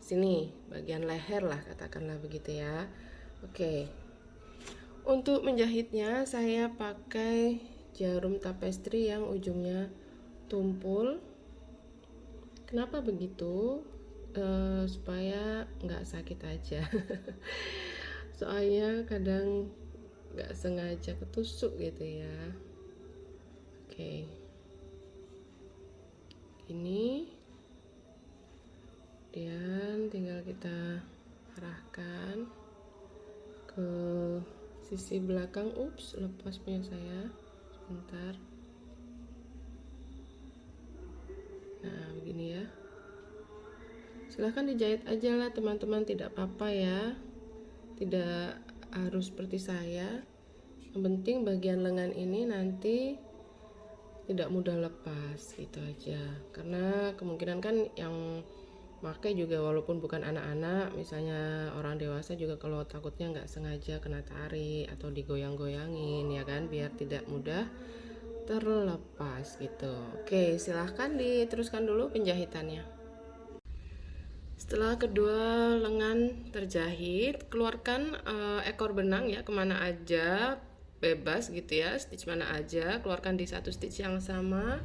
sini, bagian leher lah katakanlah begitu ya. Oke. Untuk menjahitnya saya pakai jarum tapestri yang ujungnya tumpul. Kenapa begitu? Supaya nggak sakit aja. Soalnya kadang nggak sengaja ketusuk gitu ya. Oke. Ini dan tinggal kita arahkan ke sisi belakang. Ups, lepas punya saya sebentar. Nah begini ya, silahkan dijahit aja lah teman-teman, tidak apa-apa ya, tidak harus seperti saya. Yang penting bagian lengan ini nanti tidak mudah lepas gitu aja, karena kemungkinan kan yang pakai juga walaupun bukan anak-anak, misalnya orang dewasa juga kalau takutnya nggak sengaja kena tarik atau digoyang-goyangin ya kan, biar tidak mudah terlepas gitu. Oke, silahkan diteruskan dulu penjahitannya. Setelah kedua lengan terjahit, keluarkan ekor benang ya, kemana aja bebas gitu ya, stitch mana aja, keluarkan di satu stitch yang sama.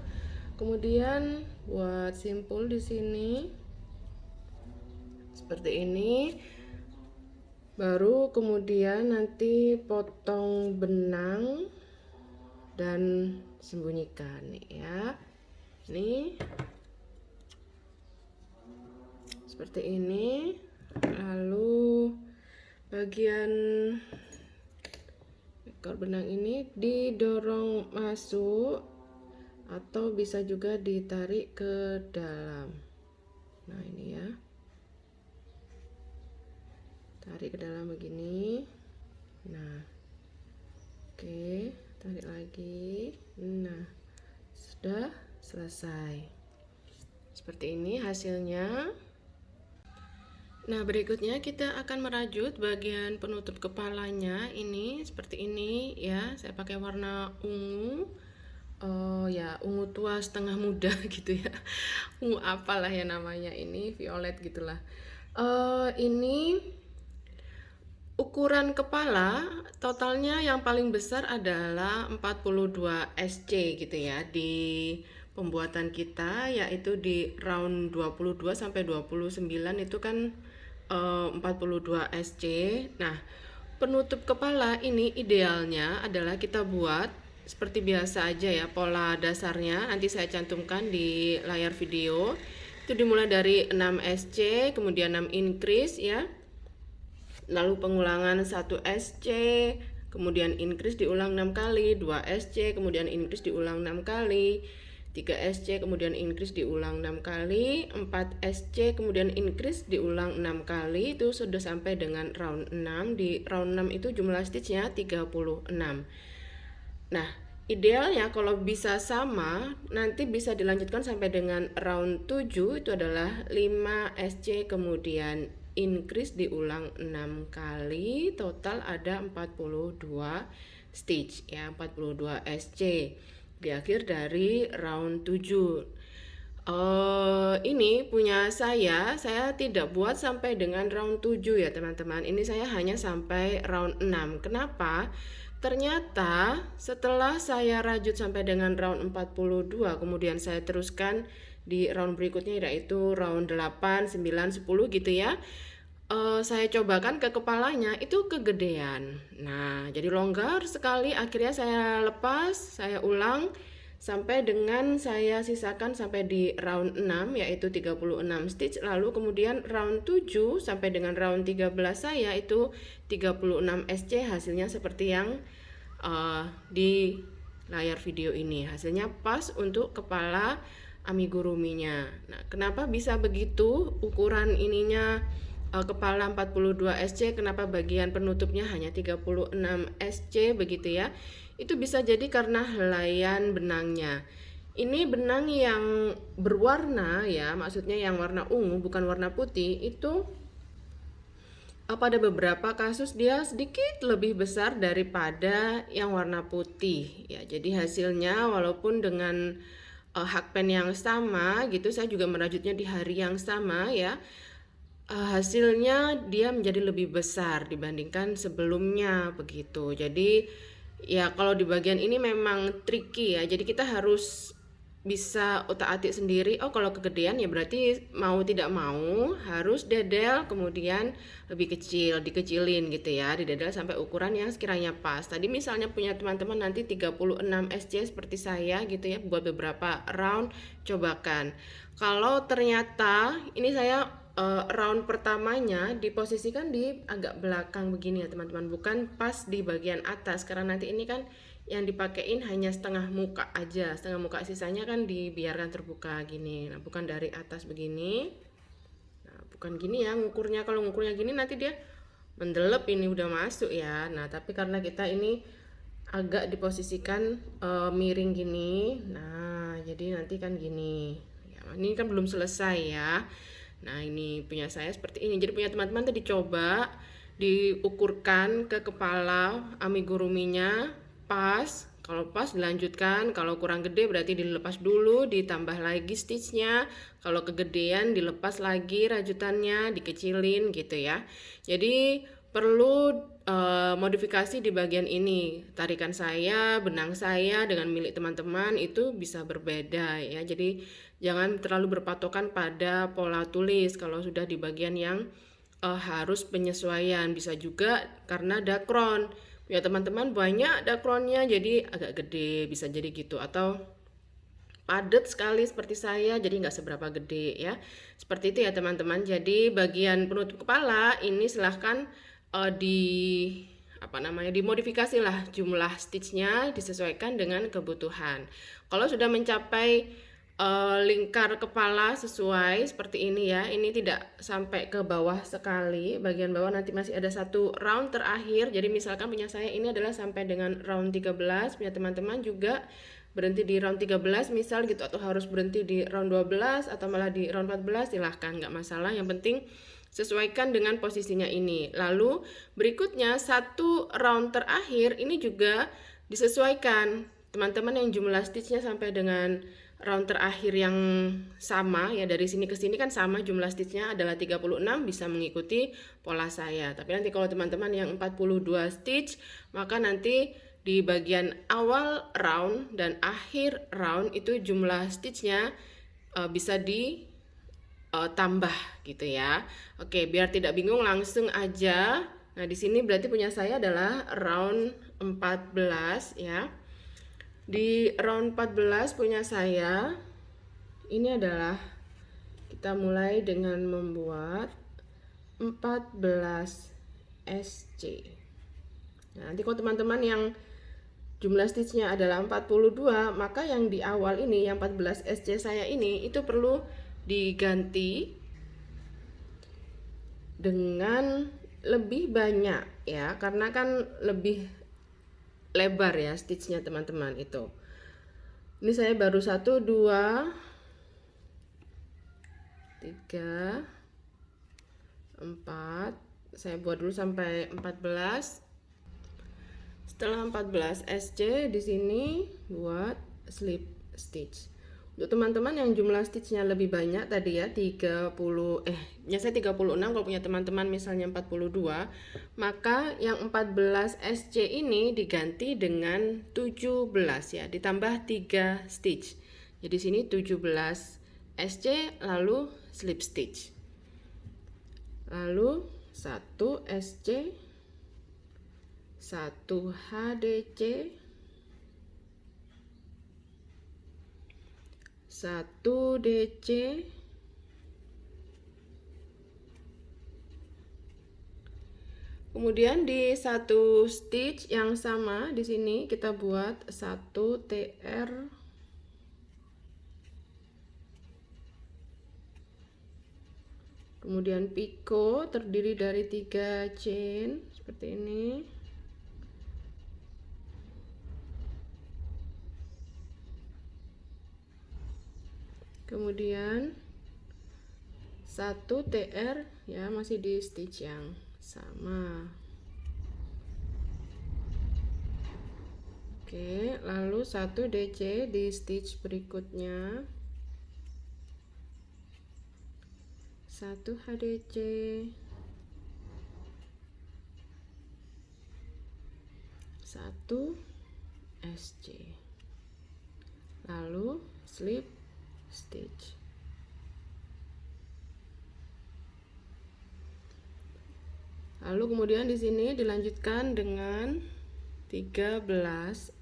Kemudian buat simpul di sini seperti ini, baru kemudian nanti potong benang dan sembunyikan nih ya. Nih seperti ini, lalu bagian ekor benang ini didorong masuk atau bisa juga ditarik ke dalam. Nah ini ya, tarik ke dalam begini. Nah oke, tarik lagi. Nah sudah selesai seperti ini hasilnya. Nah berikutnya kita akan merajut bagian penutup kepalanya. Ini seperti ini ya, saya pakai warna ungu. Oh ya, ungu tua setengah muda gitu ya. Ungu apalah ya namanya ini, violet gitulah. Ini ukuran kepala totalnya yang paling besar adalah 42 SC gitu ya di pembuatan kita, yaitu di round 22 sampai 29 itu kan 42 SC. Nah, penutup kepala ini idealnya adalah kita buat seperti biasa aja ya, pola dasarnya nanti saya cantumkan di layar video. Itu dimulai dari 6 SC, kemudian 6 increase ya. Lalu pengulangan 1 SC, kemudian increase diulang 6 kali, 2 SC, kemudian increase diulang 6 kali, 3 SC, kemudian increase diulang 6 kali, 4 SC, kemudian increase diulang 6 kali. Itu sudah sampai dengan round 6. Di round 6 itu jumlah stitchnya 36. Nah, idealnya kalau bisa sama, nanti bisa dilanjutkan sampai dengan round 7, itu adalah 5 SC, kemudian increase diulang 6 kali, total ada 42 stitch ya, 42 SC di akhir dari round 7. Ini punya saya tidak buat sampai dengan round 7 ya teman-teman. Ini saya hanya sampai round 6. Kenapa? Ternyata setelah saya rajut sampai dengan round 42, kemudian saya teruskan di round berikutnya yaitu round 8, 9, 10 gitu ya. Saya cobakan ke kepalanya itu kegedean. Nah, jadi longgar sekali. Akhirnya saya lepas, saya ulang sampai dengan saya sisakan sampai di round 6 yaitu 36 stitch. Lalu kemudian round 7 sampai dengan round 13 saya itu 36 SC. Hasilnya seperti yang di layar video ini. Hasilnya pas untuk kepala amiguruminya. Nah, kenapa bisa begitu ukuran ininya? Kepala 42 SC, kenapa bagian penutupnya hanya 36 SC begitu ya? Itu bisa jadi karena helaian benangnya. Ini benang yang berwarna ya, maksudnya yang warna ungu bukan warna putih, itu pada beberapa kasus dia sedikit lebih besar daripada yang warna putih ya. Jadi hasilnya walaupun dengan hakpen yang sama gitu, saya juga merajutnya di hari yang sama ya. Hasilnya dia menjadi lebih besar dibandingkan sebelumnya begitu. Jadi ya kalau di bagian ini memang tricky ya. Jadi kita harus bisa otak-atik sendiri. Oh, kalau kegedean ya berarti mau tidak mau harus dedel kemudian lebih kecil, dikecilin gitu ya. Didedel sampai ukuran yang sekiranya pas. Tadi misalnya punya teman-teman nanti 36 SC seperti saya gitu ya, buat beberapa round, cobakan. Kalau ternyata ini saya round pertamanya diposisikan di agak belakang begini ya teman-teman, bukan pas di bagian atas, karena nanti ini kan yang dipakein hanya setengah muka aja, setengah muka, sisanya kan dibiarkan terbuka gini. Nah, bukan dari atas begini. Nah, bukan gini ya ngukurnya. Kalau ngukurnya gini nanti dia mendelep, ini udah masuk ya. Nah, tapi karena kita ini agak diposisikan miring gini, nah jadi nanti kan gini ya, ini kan belum selesai ya. Nah, ini punya saya seperti ini. Jadi punya teman-teman tadi coba diukurkan ke kepala amiguruminya pas. Kalau pas dilanjutkan, kalau kurang gede berarti dilepas dulu, ditambah lagi stitchnya. Kalau kegedean dilepas lagi rajutannya, dikecilin gitu ya. Jadi perlu modifikasi di bagian ini. Tarikan saya, benang saya dengan milik teman-teman itu bisa berbeda ya. Jadi jangan terlalu berpatokan pada pola tulis kalau sudah di bagian yang harus penyesuaian. Bisa juga karena dakron. Ya teman-teman banyak dakronnya jadi agak gede, bisa jadi gitu. Atau padat sekali seperti saya jadi nggak seberapa gede ya. Seperti itu ya teman-teman. Jadi bagian penutup kepala ini silahkan dimodifikasi lah jumlah stitchnya, disesuaikan dengan kebutuhan. Kalau sudah mencapai lingkar kepala sesuai seperti ini ya, ini tidak sampai ke bawah sekali, bagian bawah nanti masih ada satu round terakhir. Jadi misalkan punya saya ini adalah sampai dengan round 13, punya teman-teman juga berhenti di round 13 misal gitu, atau harus berhenti di round 12 atau malah di round 14, silahkan, nggak masalah, yang penting sesuaikan dengan posisinya ini. Lalu berikutnya satu round terakhir ini juga disesuaikan teman-teman yang jumlah stitchnya sampai dengan round terakhir yang sama ya, dari sini ke sini kan sama jumlah stitchnya adalah 36, bisa mengikuti pola saya. Tapi nanti kalau teman-teman yang 42 stitch, maka nanti di bagian awal round dan akhir round itu jumlah stitchnya bisa ditambah gitu ya. Oke, biar tidak bingung langsung aja. Nah, di sini berarti punya saya adalah round 14 ya. Di round 14 punya saya ini adalah kita mulai dengan membuat 14 SC. Nah, nanti kalau teman-teman yang jumlah stitchnya adalah 42, maka yang di awal ini yang 14 SC saya ini itu perlu diganti dengan lebih banyak ya, karena kan lebih lebar ya stitchnya teman-teman itu. Ini saya baru 1, 2, 3, 4. Saya buat dulu sampai 14. Setelah 14 SC di sini buat slip stitch. Untuk teman-teman yang jumlah stitchnya lebih banyak tadi ya, 30 saya 36, kalau punya teman-teman misalnya 42, maka yang 14 SC ini diganti dengan 17 ya, ditambah 3 stitch. Jadi sini 17 SC lalu slip stitch. Lalu 1 SC, 1 HDC, 1 DC, kemudian di satu stitch yang sama di sini kita buat 1 TR, kemudian piko terdiri dari 3 chain seperti ini. Kemudian 1 TR ya, masih di stitch yang sama. Oke, lalu 1 DC di stitch berikutnya. 1 HDC, 1 SC, lalu slip stitch. Lalu kemudian di sini dilanjutkan dengan 13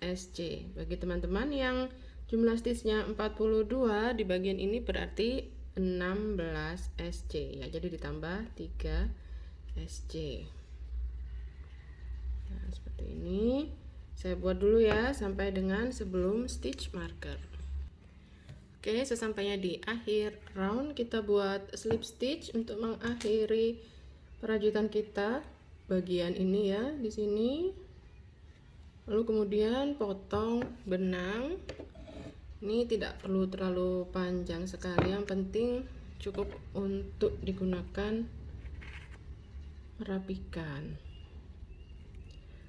SC. Bagi teman-teman yang jumlah stitchnya 42, di bagian ini berarti 16 SC ya. Jadi ditambah 3 SC. Nah, seperti ini. Saya buat dulu ya sampai dengan sebelum stitch marker. Oke, sesampainya di akhir round kita buat slip stitch untuk mengakhiri perajutan kita bagian ini ya, di sini. Lalu kemudian potong benang. Ini tidak perlu terlalu panjang sekali, yang penting cukup untuk digunakan merapikan.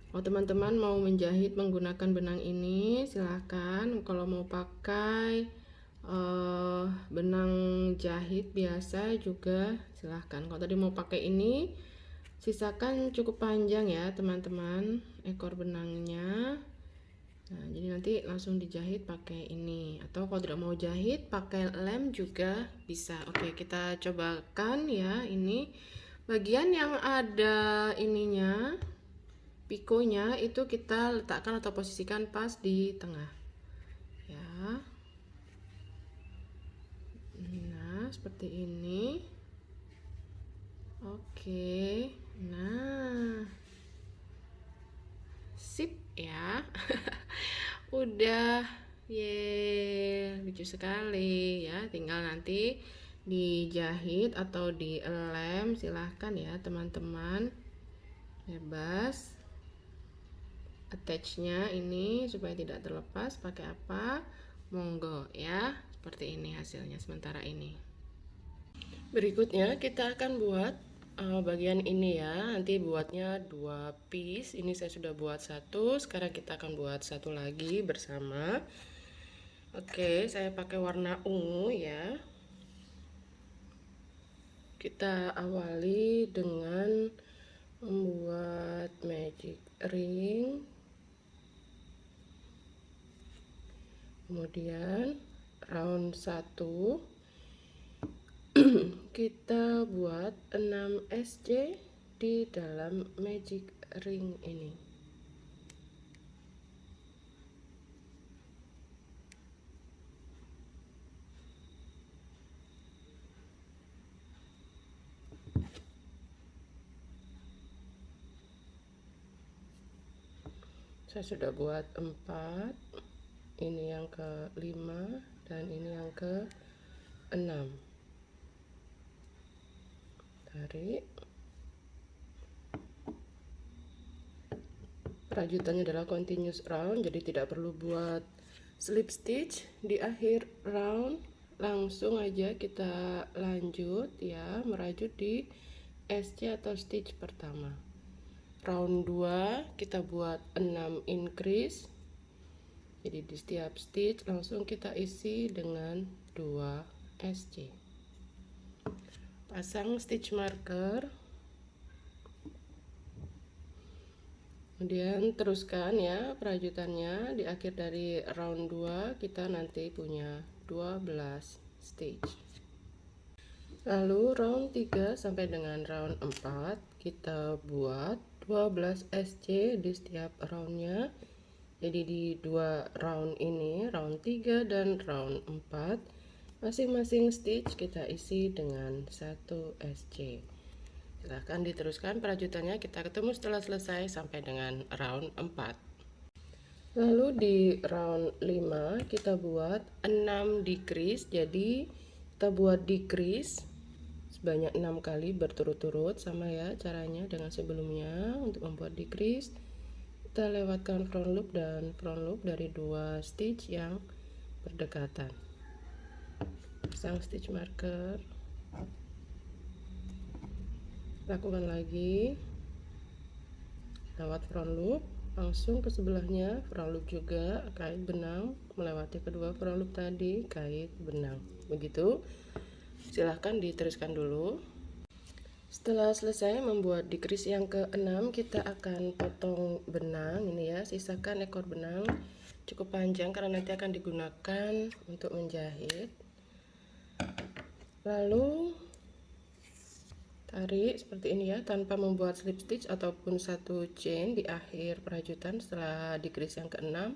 Kalau teman-teman mau menjahit menggunakan benang ini silahkan. Kalau mau pakai benang jahit biasa juga silahkan. Kalau tadi mau pakai ini, sisakan cukup panjang ya teman-teman ekor benangnya. Nah, jadi nanti langsung dijahit pakai ini, atau kalau tidak mau jahit pakai lem juga bisa. Oke, kita cobakan ya. Ini bagian yang ada ininya, pikonya, itu kita letakkan atau posisikan pas di tengah ya. Nah, seperti ini. Oke, nah sip ya. Udah, ye, lucu sekali ya. Tinggal nanti dijahit atau dilem, silahkan ya teman-teman, bebas. Attachnya ini supaya tidak terlepas, pakai apa monggo ya. Seperti ini hasilnya sementara ini. Berikutnya kita akan buat bagian ini ya, nanti buatnya 2 piece. Ini saya sudah buat satu, sekarang kita akan buat satu lagi bersama. Oke, saya pakai warna ungu ya. Kita awali dengan membuat magic ring, kemudian round 1 kita buat 6 SC di dalam magic ring ini. Saya sudah buat 4, ini yang ke-5 dan ini yang ke-6. Tarik. Perajutannya adalah continuous round, jadi tidak perlu buat slip stitch di akhir round. Langsung aja kita lanjut ya, merajut di SC atau stitch pertama. Round 2 kita buat 6 increase, jadi di setiap stitch langsung kita isi dengan 2 SC. Pasang stitch marker, kemudian teruskan ya perajutannya. Di akhir dari round 2 kita nanti punya 12 stitch. Lalu round 3 sampai dengan round 4 kita buat 12 SC di setiap roundnya. Jadi di 2 round ini, round 3 dan round 4, masing-masing stitch kita isi dengan 1 SC. Silahkan diteruskan perajutannya, kita ketemu setelah selesai sampai dengan round 4. Lalu di round 5 kita buat 6 decrease, jadi kita buat decrease sebanyak 6 kali berturut-turut, sama ya caranya dengan sebelumnya. Untuk membuat decrease kita lewatkan front loop dan front loop dari 2 stitch yang berdekatan. Pasang stitch marker, lakukan lagi lewat front loop, langsung ke sebelahnya front loop juga, kait benang melewati kedua front loop tadi, kait benang. Begitu, silahkan diteruskan dulu. Setelah selesai membuat decrease yang ke-6, kita akan potong benang ini ya. Sisakan ekor benang cukup panjang karena nanti akan digunakan untuk menjahit. Lalu tarik seperti ini ya, tanpa membuat slip stitch ataupun satu chain di akhir perajutan. Setelah decrease yang ke-6,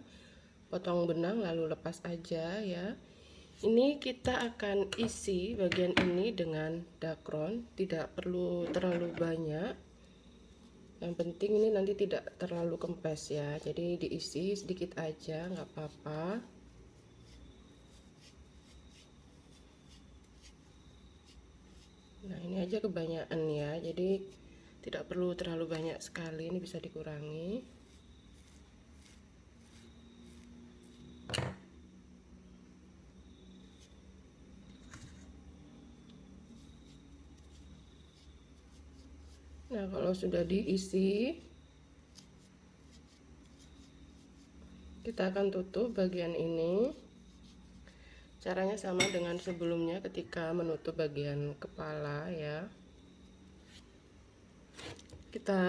potong benang lalu lepas aja ya. Ini kita akan isi bagian ini dengan dakron, tidak perlu terlalu banyak. Yang penting ini nanti tidak terlalu kempes ya, jadi diisi sedikit aja nggak apa-apa. Nah ini aja kebanyakan ya, jadi tidak perlu terlalu banyak sekali, ini bisa dikurangi. Nah kalau sudah diisi, kita akan tutup bagian ini. Caranya sama dengan sebelumnya ketika menutup bagian kepala ya. Kita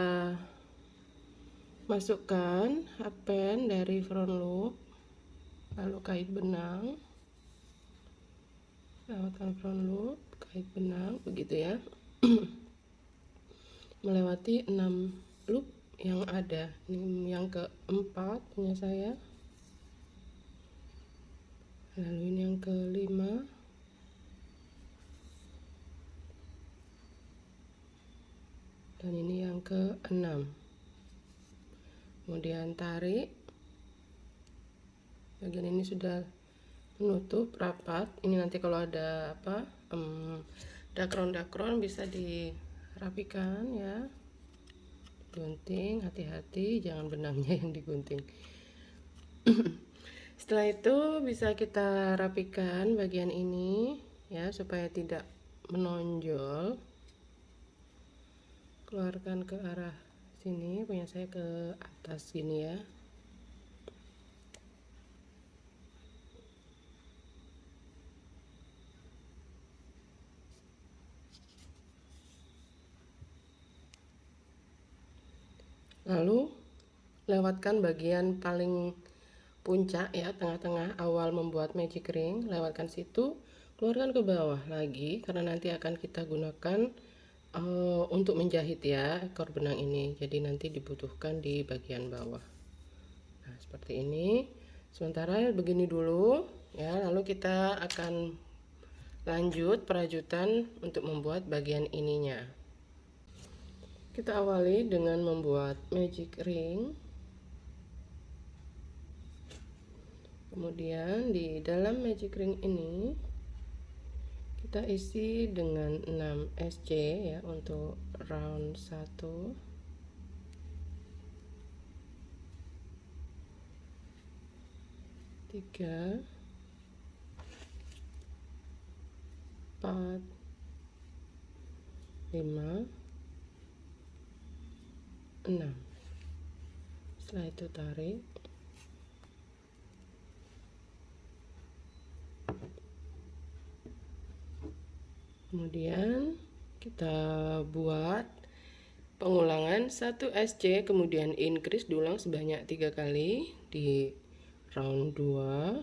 masukkan hapen dari front loop, lalu kait benang, lewatkan front loop, kait benang, begitu ya. Melewati 6 loop yang ada. Ini yang ke-4 punya saya, lalu ini yang ke-5, dan ini yang ke-6. Kemudian tarik, bagian ini sudah menutup rapat. Ini nanti kalau ada apa dakron-dakron bisa dirapikan ya, gunting, hati-hati jangan benangnya yang digunting. Setelah itu bisa kita rapikan bagian ini ya supaya tidak menonjol. keluarkan ke arah sini, punya saya ke atas gini ya. Lalu lewatkan bagian paling puncak ya, tengah-tengah awal membuat magic ring, lewatkan situ, keluarkan ke bawah lagi karena nanti akan kita gunakan untuk menjahit ya ekor benang ini, jadi nanti dibutuhkan di bagian bawah. Nah seperti ini, sementara begini dulu ya, lalu kita akan lanjut perajutan untuk membuat bagian ininya. Kita awali dengan membuat magic ring. Kemudian di dalam magic ring ini kita isi dengan 6 SC ya untuk round 1. 3 4 5 6. Setelah itu tarik. Kemudian kita buat pengulangan 1 SC, kemudian increase diulang sebanyak 3 kali di round 2.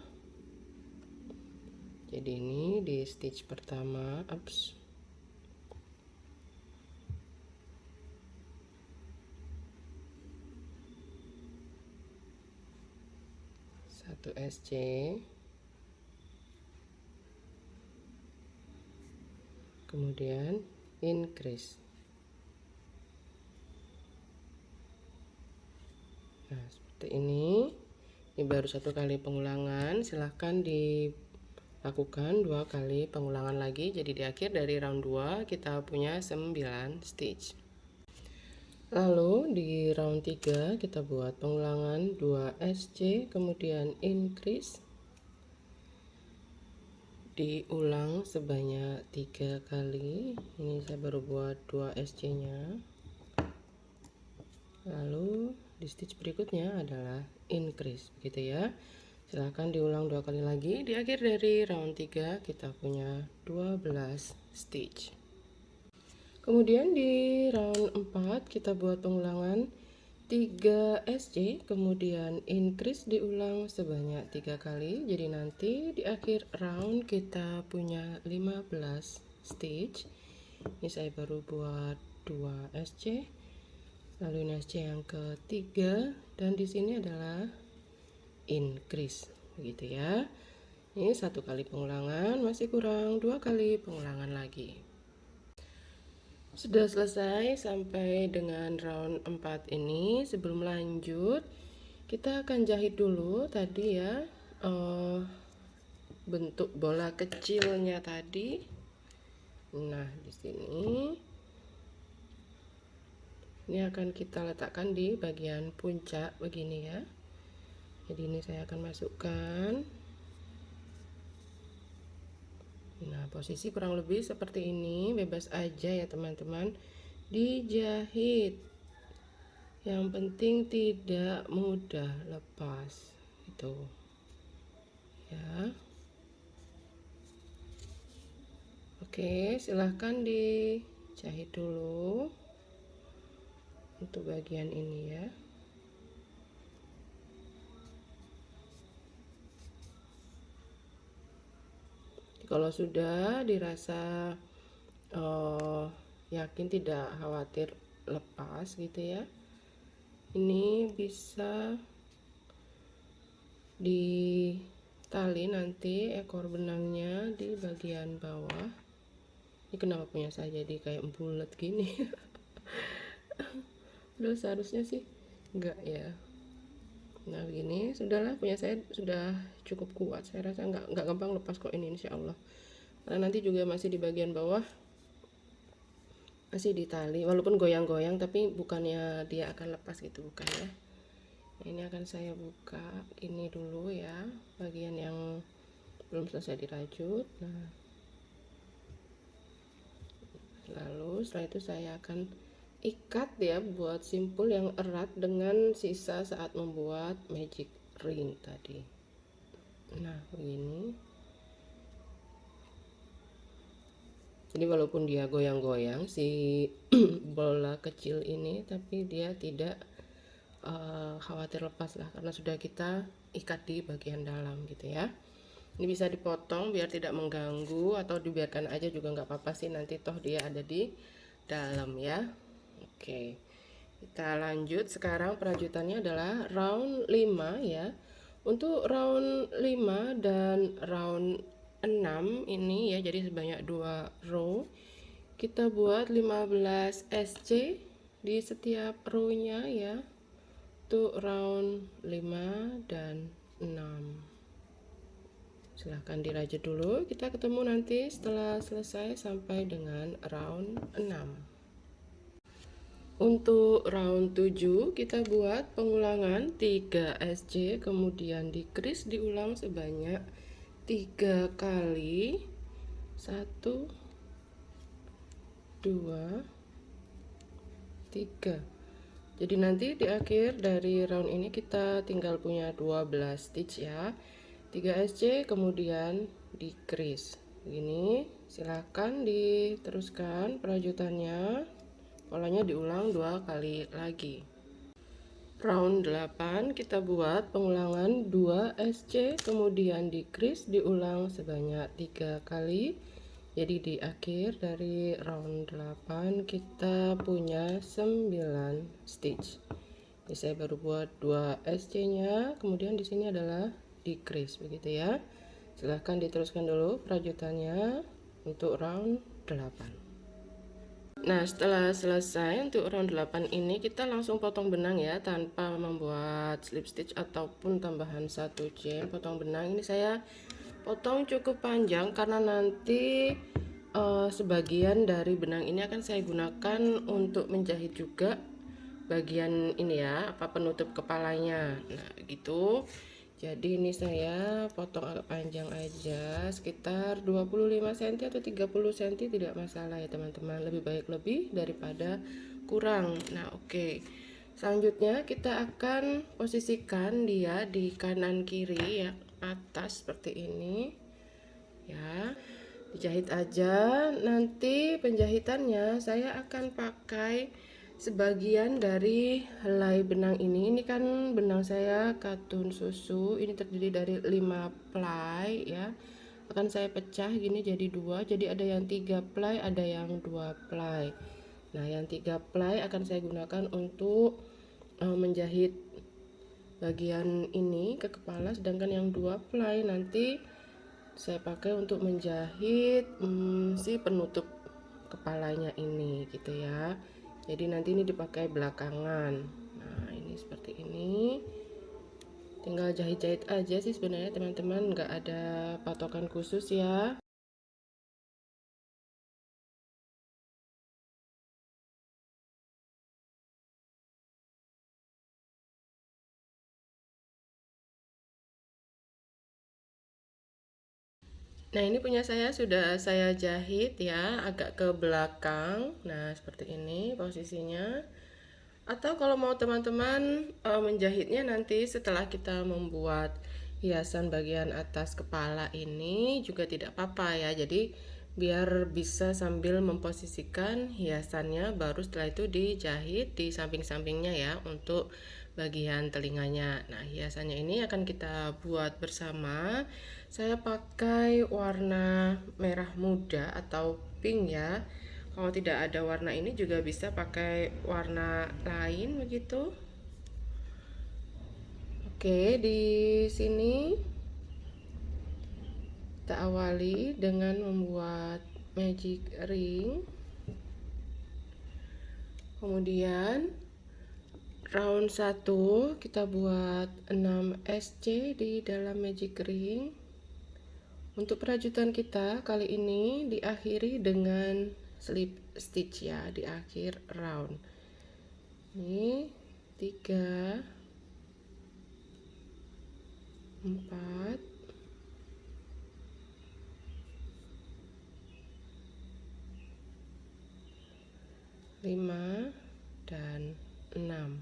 Jadi ini di stitch pertama, ups. Satu SC. Kemudian increase. Nah, seperti ini. Ini baru 1 kali pengulangan, silahkan dilakukan 2 kali pengulangan lagi. Jadi di akhir dari round 2 kita punya 9 stitch. Lalu di round 3 kita buat pengulangan 2 SC, kemudian increase. Diulang sebanyak 3 kali. Ini saya baru buat 2 SC nya. Lalu di stitch berikutnya adalah increase, begitu ya. Silahkan diulang 2 kali lagi. Di akhir dari round 3 kita punya 12 stitch. Kemudian di round 4 kita buat pengulangan 3 SC, kemudian increase diulang sebanyak 3 kali. Jadi nanti di akhir round kita punya 15 stitch. Ini saya baru buat 2 SC. Lalu ini SC yang ketiga, dan di sini adalah increase, begitu ya. Ini 1 kali pengulangan, masih kurang 2 kali pengulangan lagi. Sudah selesai sampai dengan round 4 ini. Sebelum lanjut, kita akan jahit dulu tadi ya, bentuk bola kecilnya tadi. Nah, di sini ini akan kita letakkan di bagian puncak begini ya. Jadi ini saya akan masukkan. Nah, posisi kurang lebih seperti ini, bebas aja ya teman-teman, dijahit. Yang penting tidak mudah lepas itu ya. Oke, silahkan dijahit dulu untuk bagian ini ya. Kalau sudah dirasa yakin, tidak khawatir lepas gitu ya, ini bisa ditali nanti ekor benangnya di bagian bawah. Ini kenapa punya saya jadi kayak bulat gini? Udah seharusnya sih enggak ya. Nah begini, sudahlah, punya saya sudah cukup kuat. Saya rasa nggak gampang lepas kok ini, insya Allah. Karena nanti juga masih di bagian bawah masih ditali, walaupun goyang-goyang tapi bukannya dia akan lepas gitu, bukan ya. Nah, ini akan saya buka ini dulu ya, bagian yang belum selesai dirajut. Nah, lalu setelah itu saya akan ikat ya, buat simpul yang erat dengan sisa saat membuat magic ring tadi. Nah begini. Jadi walaupun dia goyang-goyang si bola kecil ini, tapi dia tidak khawatir lepas lah, karena sudah kita ikat di bagian dalam gitu ya. Ini bisa dipotong biar tidak mengganggu, atau dibiarkan aja juga nggak apa-apa sih, nanti toh dia ada di dalam ya. Oke, kita lanjut. Sekarang perajutannya adalah round 5 ya. Untuk round 5 dan round 6 ini ya, jadi sebanyak 2 row. Kita buat 15 SC di setiap row-nya ya. Untuk round 5 dan 6. Silahkan dirajut dulu. Kita ketemu nanti setelah selesai sampai dengan round 6. Untuk round 7 kita buat pengulangan 3 SC, kemudian decrease diulang sebanyak 3 kali. 1 2 3. Jadi nanti di akhir dari round ini kita tinggal punya 12 stitch ya. 3 SC kemudian decrease. Begini, silahkan diteruskan perajutannya. Polanya diulang 2 kali lagi. Round 8 kita buat pengulangan 2 SC kemudian decrease diulang sebanyak 3 kali. Jadi di akhir dari round 8 kita punya 9 stitch. Ini saya baru buat 2 SC nya, kemudian di sini adalah decrease begitu ya. Silahkan diteruskan dulu perajutannya untuk round 8. Nah, setelah selesai untuk round 8 ini kita langsung potong benang ya, tanpa membuat slip stitch ataupun tambahan 1 chain. Potong benang ini saya potong cukup panjang karena nanti sebagian dari benang ini akan saya gunakan untuk menjahit juga bagian ini ya, apa penutup kepalanya. Nah gitu, jadi ini saya potong agak panjang aja, sekitar 25 cm atau 30 cm tidak masalah ya teman-teman, lebih baik lebih daripada kurang. Nah oke, selanjutnya kita akan posisikan dia di kanan kiri ya, atas seperti ini ya. Dijahit aja. Nanti penjahitannya saya akan pakai sebagian dari helai benang ini. Ini kan benang saya katun susu, ini terdiri dari 5 ply ya. Akan saya pecah gini jadi 2, jadi ada yang 3 ply, ada yang 2 ply. Nah yang 3 ply akan saya gunakan untuk menjahit bagian ini ke kepala, sedangkan yang 2 ply nanti saya pakai untuk menjahit si penutup kepalanya ini gitu ya. Jadi nanti ini dipakai belakangan. Nah ini seperti ini, tinggal jahit-jahit aja sih sebenarnya teman-teman, nggak ada patokan khusus ya. Nah ini punya saya sudah saya jahit ya, agak ke belakang. Nah seperti ini posisinya. Atau kalau mau teman-teman menjahitnya nanti setelah kita membuat hiasan bagian atas kepala ini juga tidak apa-apa ya. Jadi biar bisa sambil memposisikan hiasannya, baru setelah itu dijahit di samping-sampingnya ya untuk bagian telinganya. Nah hiasannya ini akan kita buat bersama. Saya pakai warna merah muda atau pink ya. Kalau tidak ada warna ini juga bisa pakai warna lain begitu. Oke, di sini kita awali dengan membuat magic ring. Kemudian round 1 kita buat 6 SC di dalam magic ring. Untuk perajutan kita kali ini diakhiri dengan slip stitch ya di akhir round. Ini 3 4 5 6.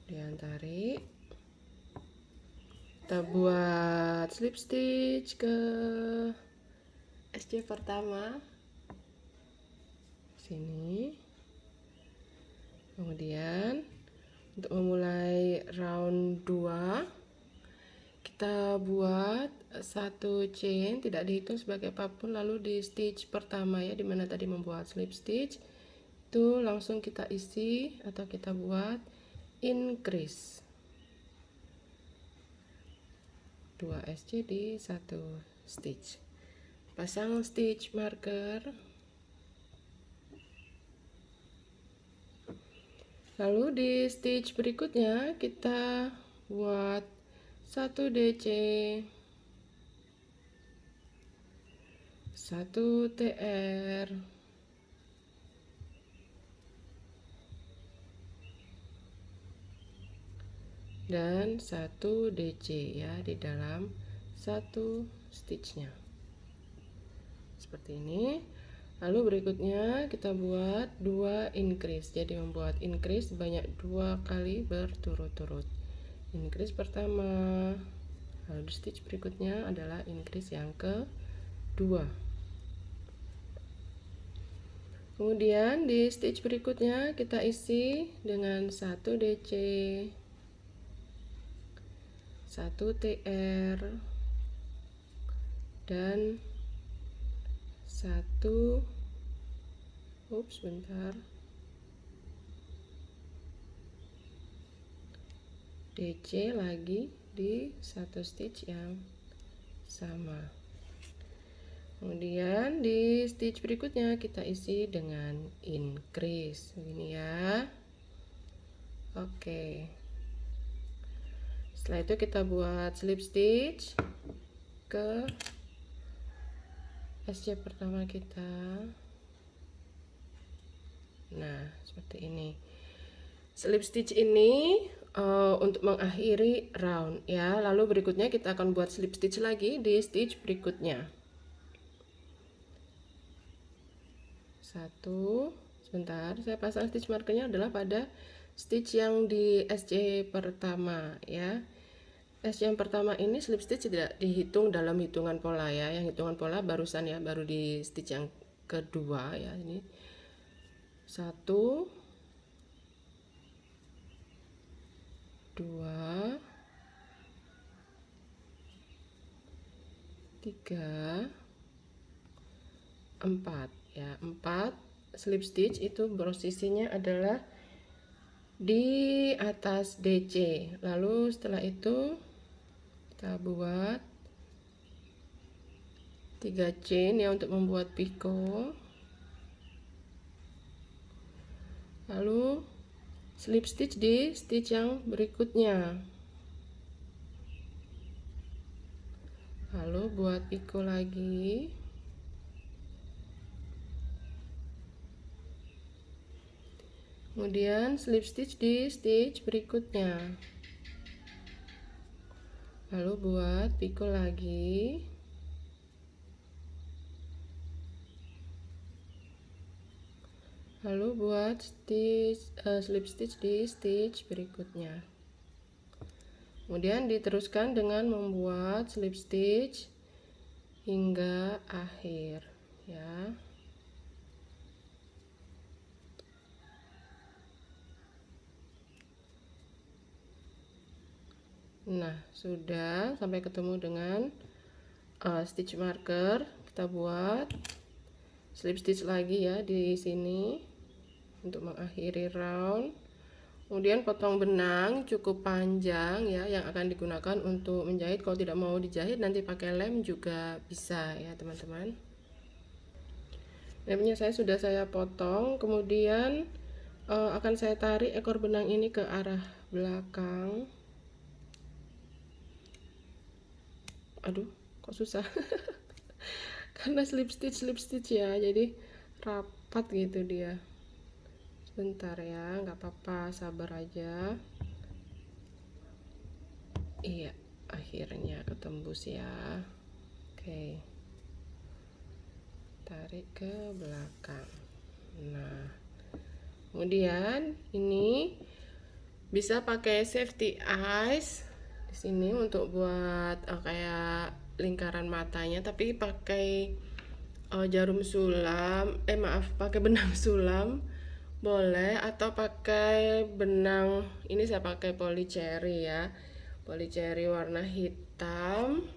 Kemudian tarik, kita buat slip stitch ke SC pertama sini. Kemudian untuk memulai round 2 kita buat satu chain, tidak dihitung sebagai apapun, lalu di stitch pertama ya, dimana tadi membuat slip stitch itu langsung kita isi atau kita buat increase 2 SC di satu stitch. Pasang stitch marker, lalu di stitch berikutnya kita buat 1 DC, 1 TR, dan 1 DC ya di dalam satu stitchnya seperti ini. Lalu berikutnya kita buat 2 increase, jadi membuat increase sebanyak 2 kali berturut-turut. Increase pertama, lalu di stitch berikutnya adalah increase yang kedua. Kemudian di stitch berikutnya kita isi dengan 1 DC, 1 TR, dan 1 DC lagi di satu stitch yang sama. Kemudian di stitch berikutnya kita isi dengan increase begini ya. Oke, setelah itu kita buat slip stitch ke SC pertama kita. Nah, seperti ini. Slip stitch ini untuk mengakhiri round ya. Lalu berikutnya kita akan buat slip stitch lagi di stitch berikutnya. Sebentar, saya pasang stitch markernya adalah pada stitch yang di SC pertama ya. SC yang pertama ini slip stitch tidak dihitung dalam hitungan pola ya. Yang hitungan pola barusan ya, baru di stitch yang kedua ya. Ini 1, 2, 3, 4 ya. 4 slip stitch itu posisinya adalah di atas DC. Lalu setelah itu kita buat 3 chain ya untuk membuat picot. Lalu slip stitch di stitch yang berikutnya. Lalu buat picot lagi. Kemudian slip stitch di stitch berikutnya. Lalu buat picot lagi. Lalu buat slip stitch di stitch berikutnya. Kemudian diteruskan dengan membuat slip stitch hingga akhir ya. Nah, sudah sampai ketemu dengan stitch marker. Kita buat slip stitch lagi ya di sini untuk mengakhiri round. Kemudian potong benang cukup panjang ya, yang akan digunakan untuk menjahit. Kalau tidak mau dijahit nanti pakai lem juga bisa ya teman-teman. Lemnya sudah saya potong, kemudian akan saya tarik ekor benang ini ke arah belakang. Aduh, kok susah. Karena slip stitch ya, jadi rapat gitu dia. Sebentar ya, nggak apa-apa, sabar aja. Iya, akhirnya ketembus ya. Oke, tarik ke belakang. Nah, Kemudian ini bisa pakai safety eyes di sini untuk buat kayak lingkaran matanya, tapi pakai jarum sulam, maaf, pakai benang sulam boleh, atau pakai benang, ini saya pakai polycherry ya, polycherry warna hitam.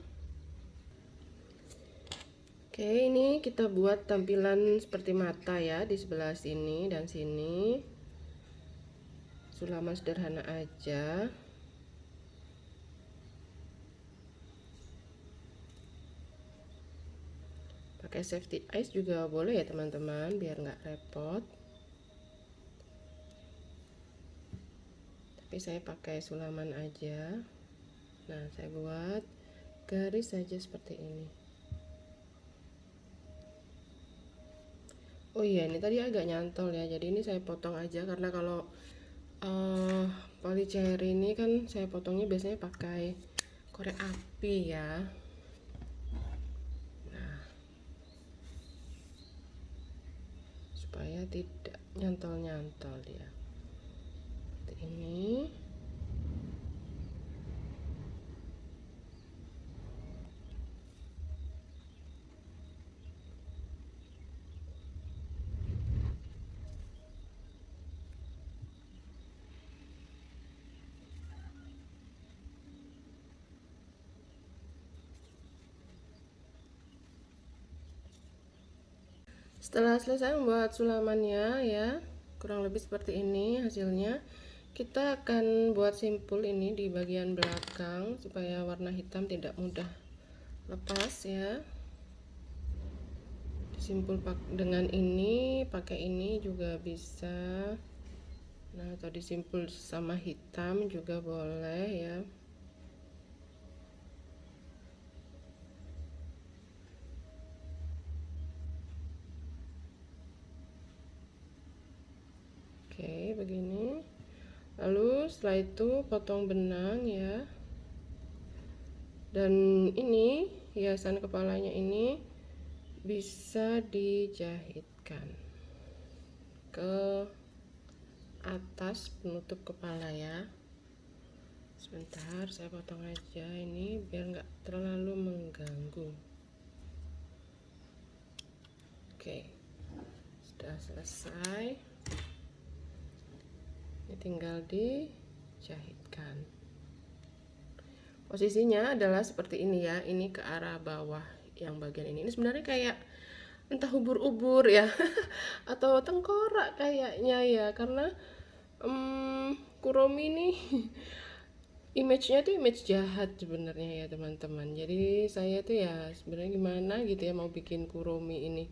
Oke, ini kita buat tampilan seperti mata ya di sebelah sini dan sini. Sulaman sederhana aja. Pakai safety eyes juga boleh ya teman-teman, biar nggak repot. Tapi saya pakai sulaman aja. Nah, saya buat garis saja seperti ini. Oh iya, ini tadi agak nyantol ya, jadi ini saya potong aja, karena kalau polycherry ini kan saya potongnya biasanya pakai korek api ya. Nah, supaya tidak nyantol-nyantol dia. Seperti ini. Setelah selesai membuat sulamannya ya, kurang lebih seperti ini hasilnya. Kita akan buat simpul ini di bagian belakang supaya warna hitam tidak mudah lepas ya. Simpul dengan ini, pakai ini juga bisa. Nah, atau disimpul sama hitam juga boleh ya. Oke, begini. Lalu setelah itu potong benang ya. Dan ini hiasan kepalanya ini bisa dijahitkan ke atas penutup kepala ya. Sebentar, saya potong aja ini biar nggak terlalu mengganggu. Oke, sudah selesai. Ini tinggal dijahitkan. Posisinya adalah seperti ini ya, ini ke arah bawah yang bagian ini. Ini sebenarnya kayak entah ubur-ubur ya atau tengkorak kayaknya ya, karena Kuromi ini image-nya tuh image jahat sebenarnya ya teman-teman. Jadi saya tuh ya sebenarnya gimana gitu ya mau bikin Kuromi ini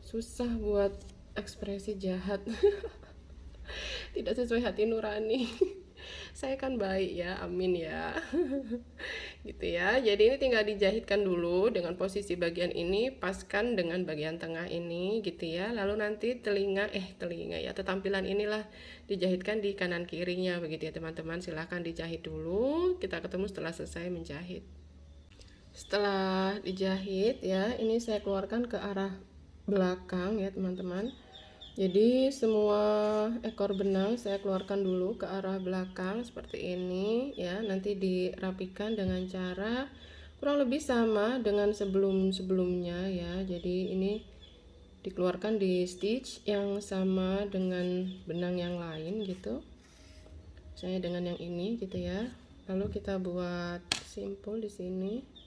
susah buat ekspresi jahat. Tidak sesuai hati nurani. Saya kan baik ya, amin ya. Gitu ya. Jadi ini tinggal dijahitkan dulu dengan posisi bagian ini paskan dengan bagian tengah ini gitu ya. Lalu nanti telinga ya, tampilan inilah dijahitkan di kanan kirinya begitu ya teman-teman. Silahkan dijahit dulu. Kita ketemu setelah selesai menjahit. Setelah dijahit ya, ini saya keluarkan ke arah belakang ya teman-teman. Jadi semua ekor benang saya keluarkan dulu ke arah belakang seperti ini ya. Nanti dirapikan dengan cara kurang lebih sama dengan sebelum-sebelumnya ya. Jadi ini dikeluarkan di stitch yang sama dengan benang yang lain gitu. Misalnya dengan yang ini gitu ya. Lalu kita buat simpul di sini.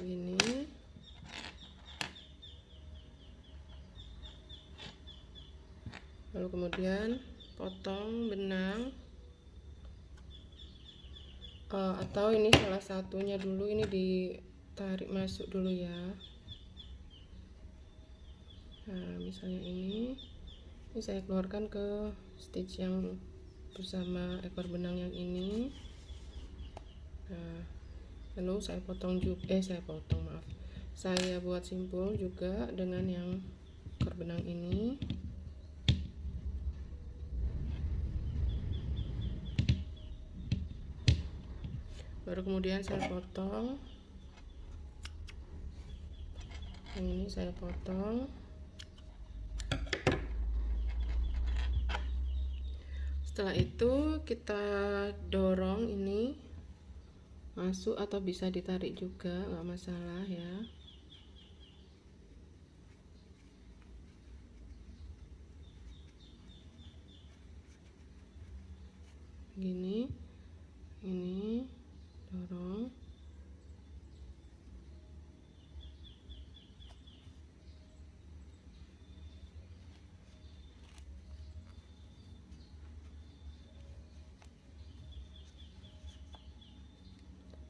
Ini lalu kemudian potong benang, atau ini salah satunya dulu, ini ditarik masuk dulu ya. Nah, misalnya ini saya keluarkan ke stitch yang bersama ekor benang yang ini. Nah, lalu saya potong juga, saya buat simpul juga dengan yang ekor benang ini. Baru kemudian saya potong. Yang ini saya potong. Setelah itu kita dorong ini masuk atau bisa ditarik juga, nggak masalah ya. Gini, ini dorong.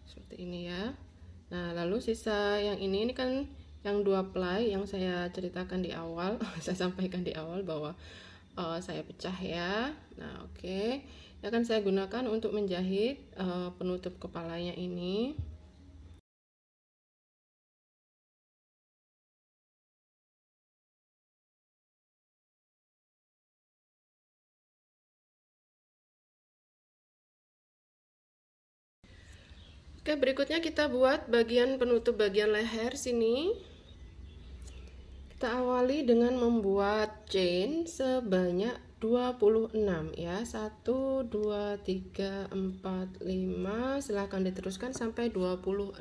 Seperti ini ya. Nah, lalu sisa yang ini kan yang 2 ply yang saya ceritakan di awal, saya sampaikan di awal bahwa saya pecah ya. Nah, oke. Ya kan saya gunakan untuk menjahit penutup kepalanya ini. Oke, berikutnya kita buat bagian penutup bagian leher sini. Kita awali dengan membuat chain sebanyak 26 ya. 1 2 3 4 5. Silahkan diteruskan sampai 26.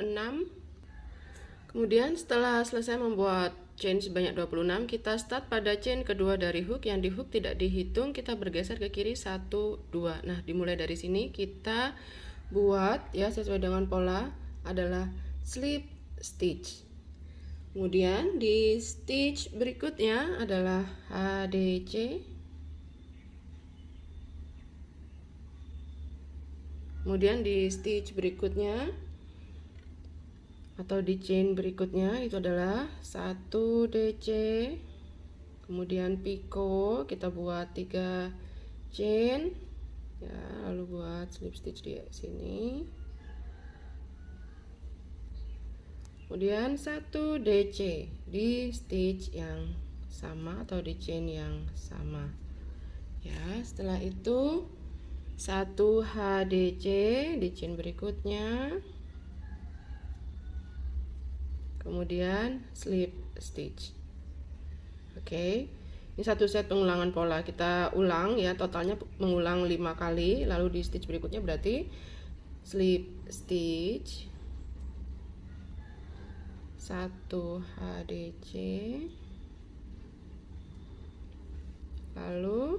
Kemudian setelah selesai membuat chain sebanyak 26, kita start pada chain kedua dari hook. Yang di hook tidak dihitung, kita bergeser ke kiri 1 2. Nah, dimulai dari sini kita buat ya sesuai dengan pola adalah slip stitch. Kemudian di stitch berikutnya adalah HDC. Kemudian di stitch berikutnya atau di chain berikutnya itu adalah 1 DC. Kemudian picot, kita buat 3 chain ya, lalu buat slip stitch di sini. Kemudian 1 DC di stitch yang sama atau di chain yang sama ya. Setelah itu 1 HDC di chain berikutnya, kemudian slip stitch. Oke, ini satu set pengulangan pola, kita ulang ya, totalnya mengulang 5 kali. Lalu di stitch berikutnya berarti slip stitch 1 HDC, lalu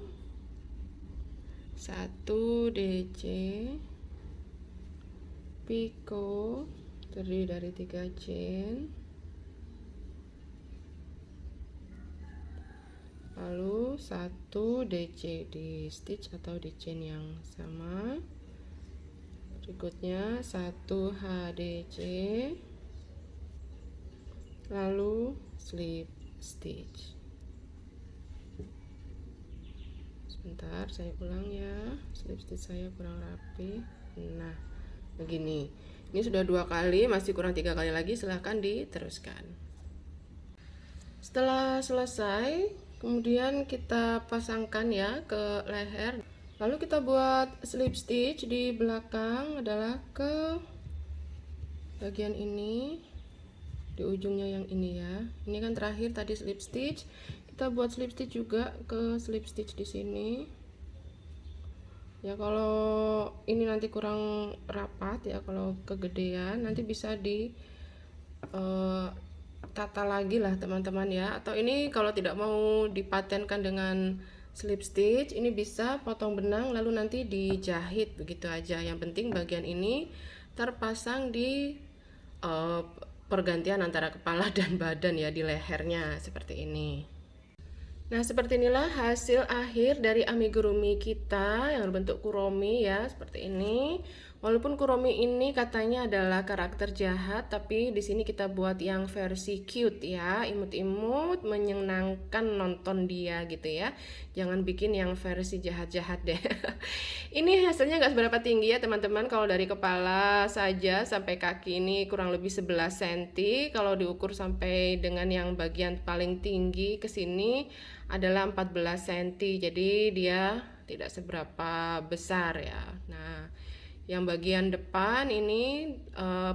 1 DC picot terdiri dari 3 chain, lalu 1 DC di stitch atau di chain yang sama. Berikutnya 1 HDC, lalu slip stitch. Sebentar, saya ulang ya, slip stitch saya kurang rapi. Nah, begini. Ini sudah 2 kali, masih kurang 3 kali lagi, silahkan diteruskan. Setelah selesai, kemudian kita pasangkan ya ke leher. Lalu kita buat slip stitch di belakang adalah ke bagian ini, di ujungnya yang ini ya. Ini kan terakhir tadi slip stitch. Kita buat slip stitch juga ke slip stitch di sini. Ya, kalau ini nanti kurang rapat ya, kalau kegedean nanti bisa di tata lagi lah teman-teman ya. Atau ini kalau tidak mau dipatenkan dengan slip stitch, ini bisa potong benang lalu nanti dijahit begitu aja. Yang penting bagian ini terpasang di pergantian antara kepala dan badan ya, di lehernya seperti ini. Nah, seperti inilah hasil akhir dari amigurumi kita yang berbentuk kuromi ya, seperti ini. Walaupun kuromi ini katanya adalah karakter jahat, tapi di sini kita buat yang versi cute ya, imut-imut, menyenangkan nonton dia gitu ya. Jangan bikin yang versi jahat-jahat deh. Ini hasilnya nggak seberapa tinggi ya teman-teman. Kalau dari kepala saja sampai kaki ini kurang lebih 11 cm. Kalau diukur sampai dengan yang bagian paling tinggi ke sini adalah 14 cm. Jadi dia tidak seberapa besar ya. Nah, Yang bagian depan ini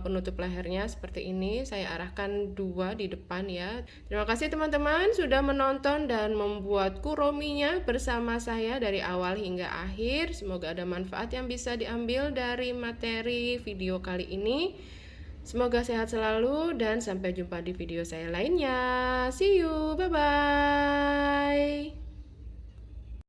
penutup lehernya seperti ini, saya arahkan 2 di depan ya. Terima kasih teman-teman sudah menonton dan membuat kurominya bersama saya dari awal hingga akhir. Semoga ada manfaat yang bisa diambil dari materi video kali ini. Semoga sehat selalu dan sampai jumpa di video saya lainnya. See you, bye-bye.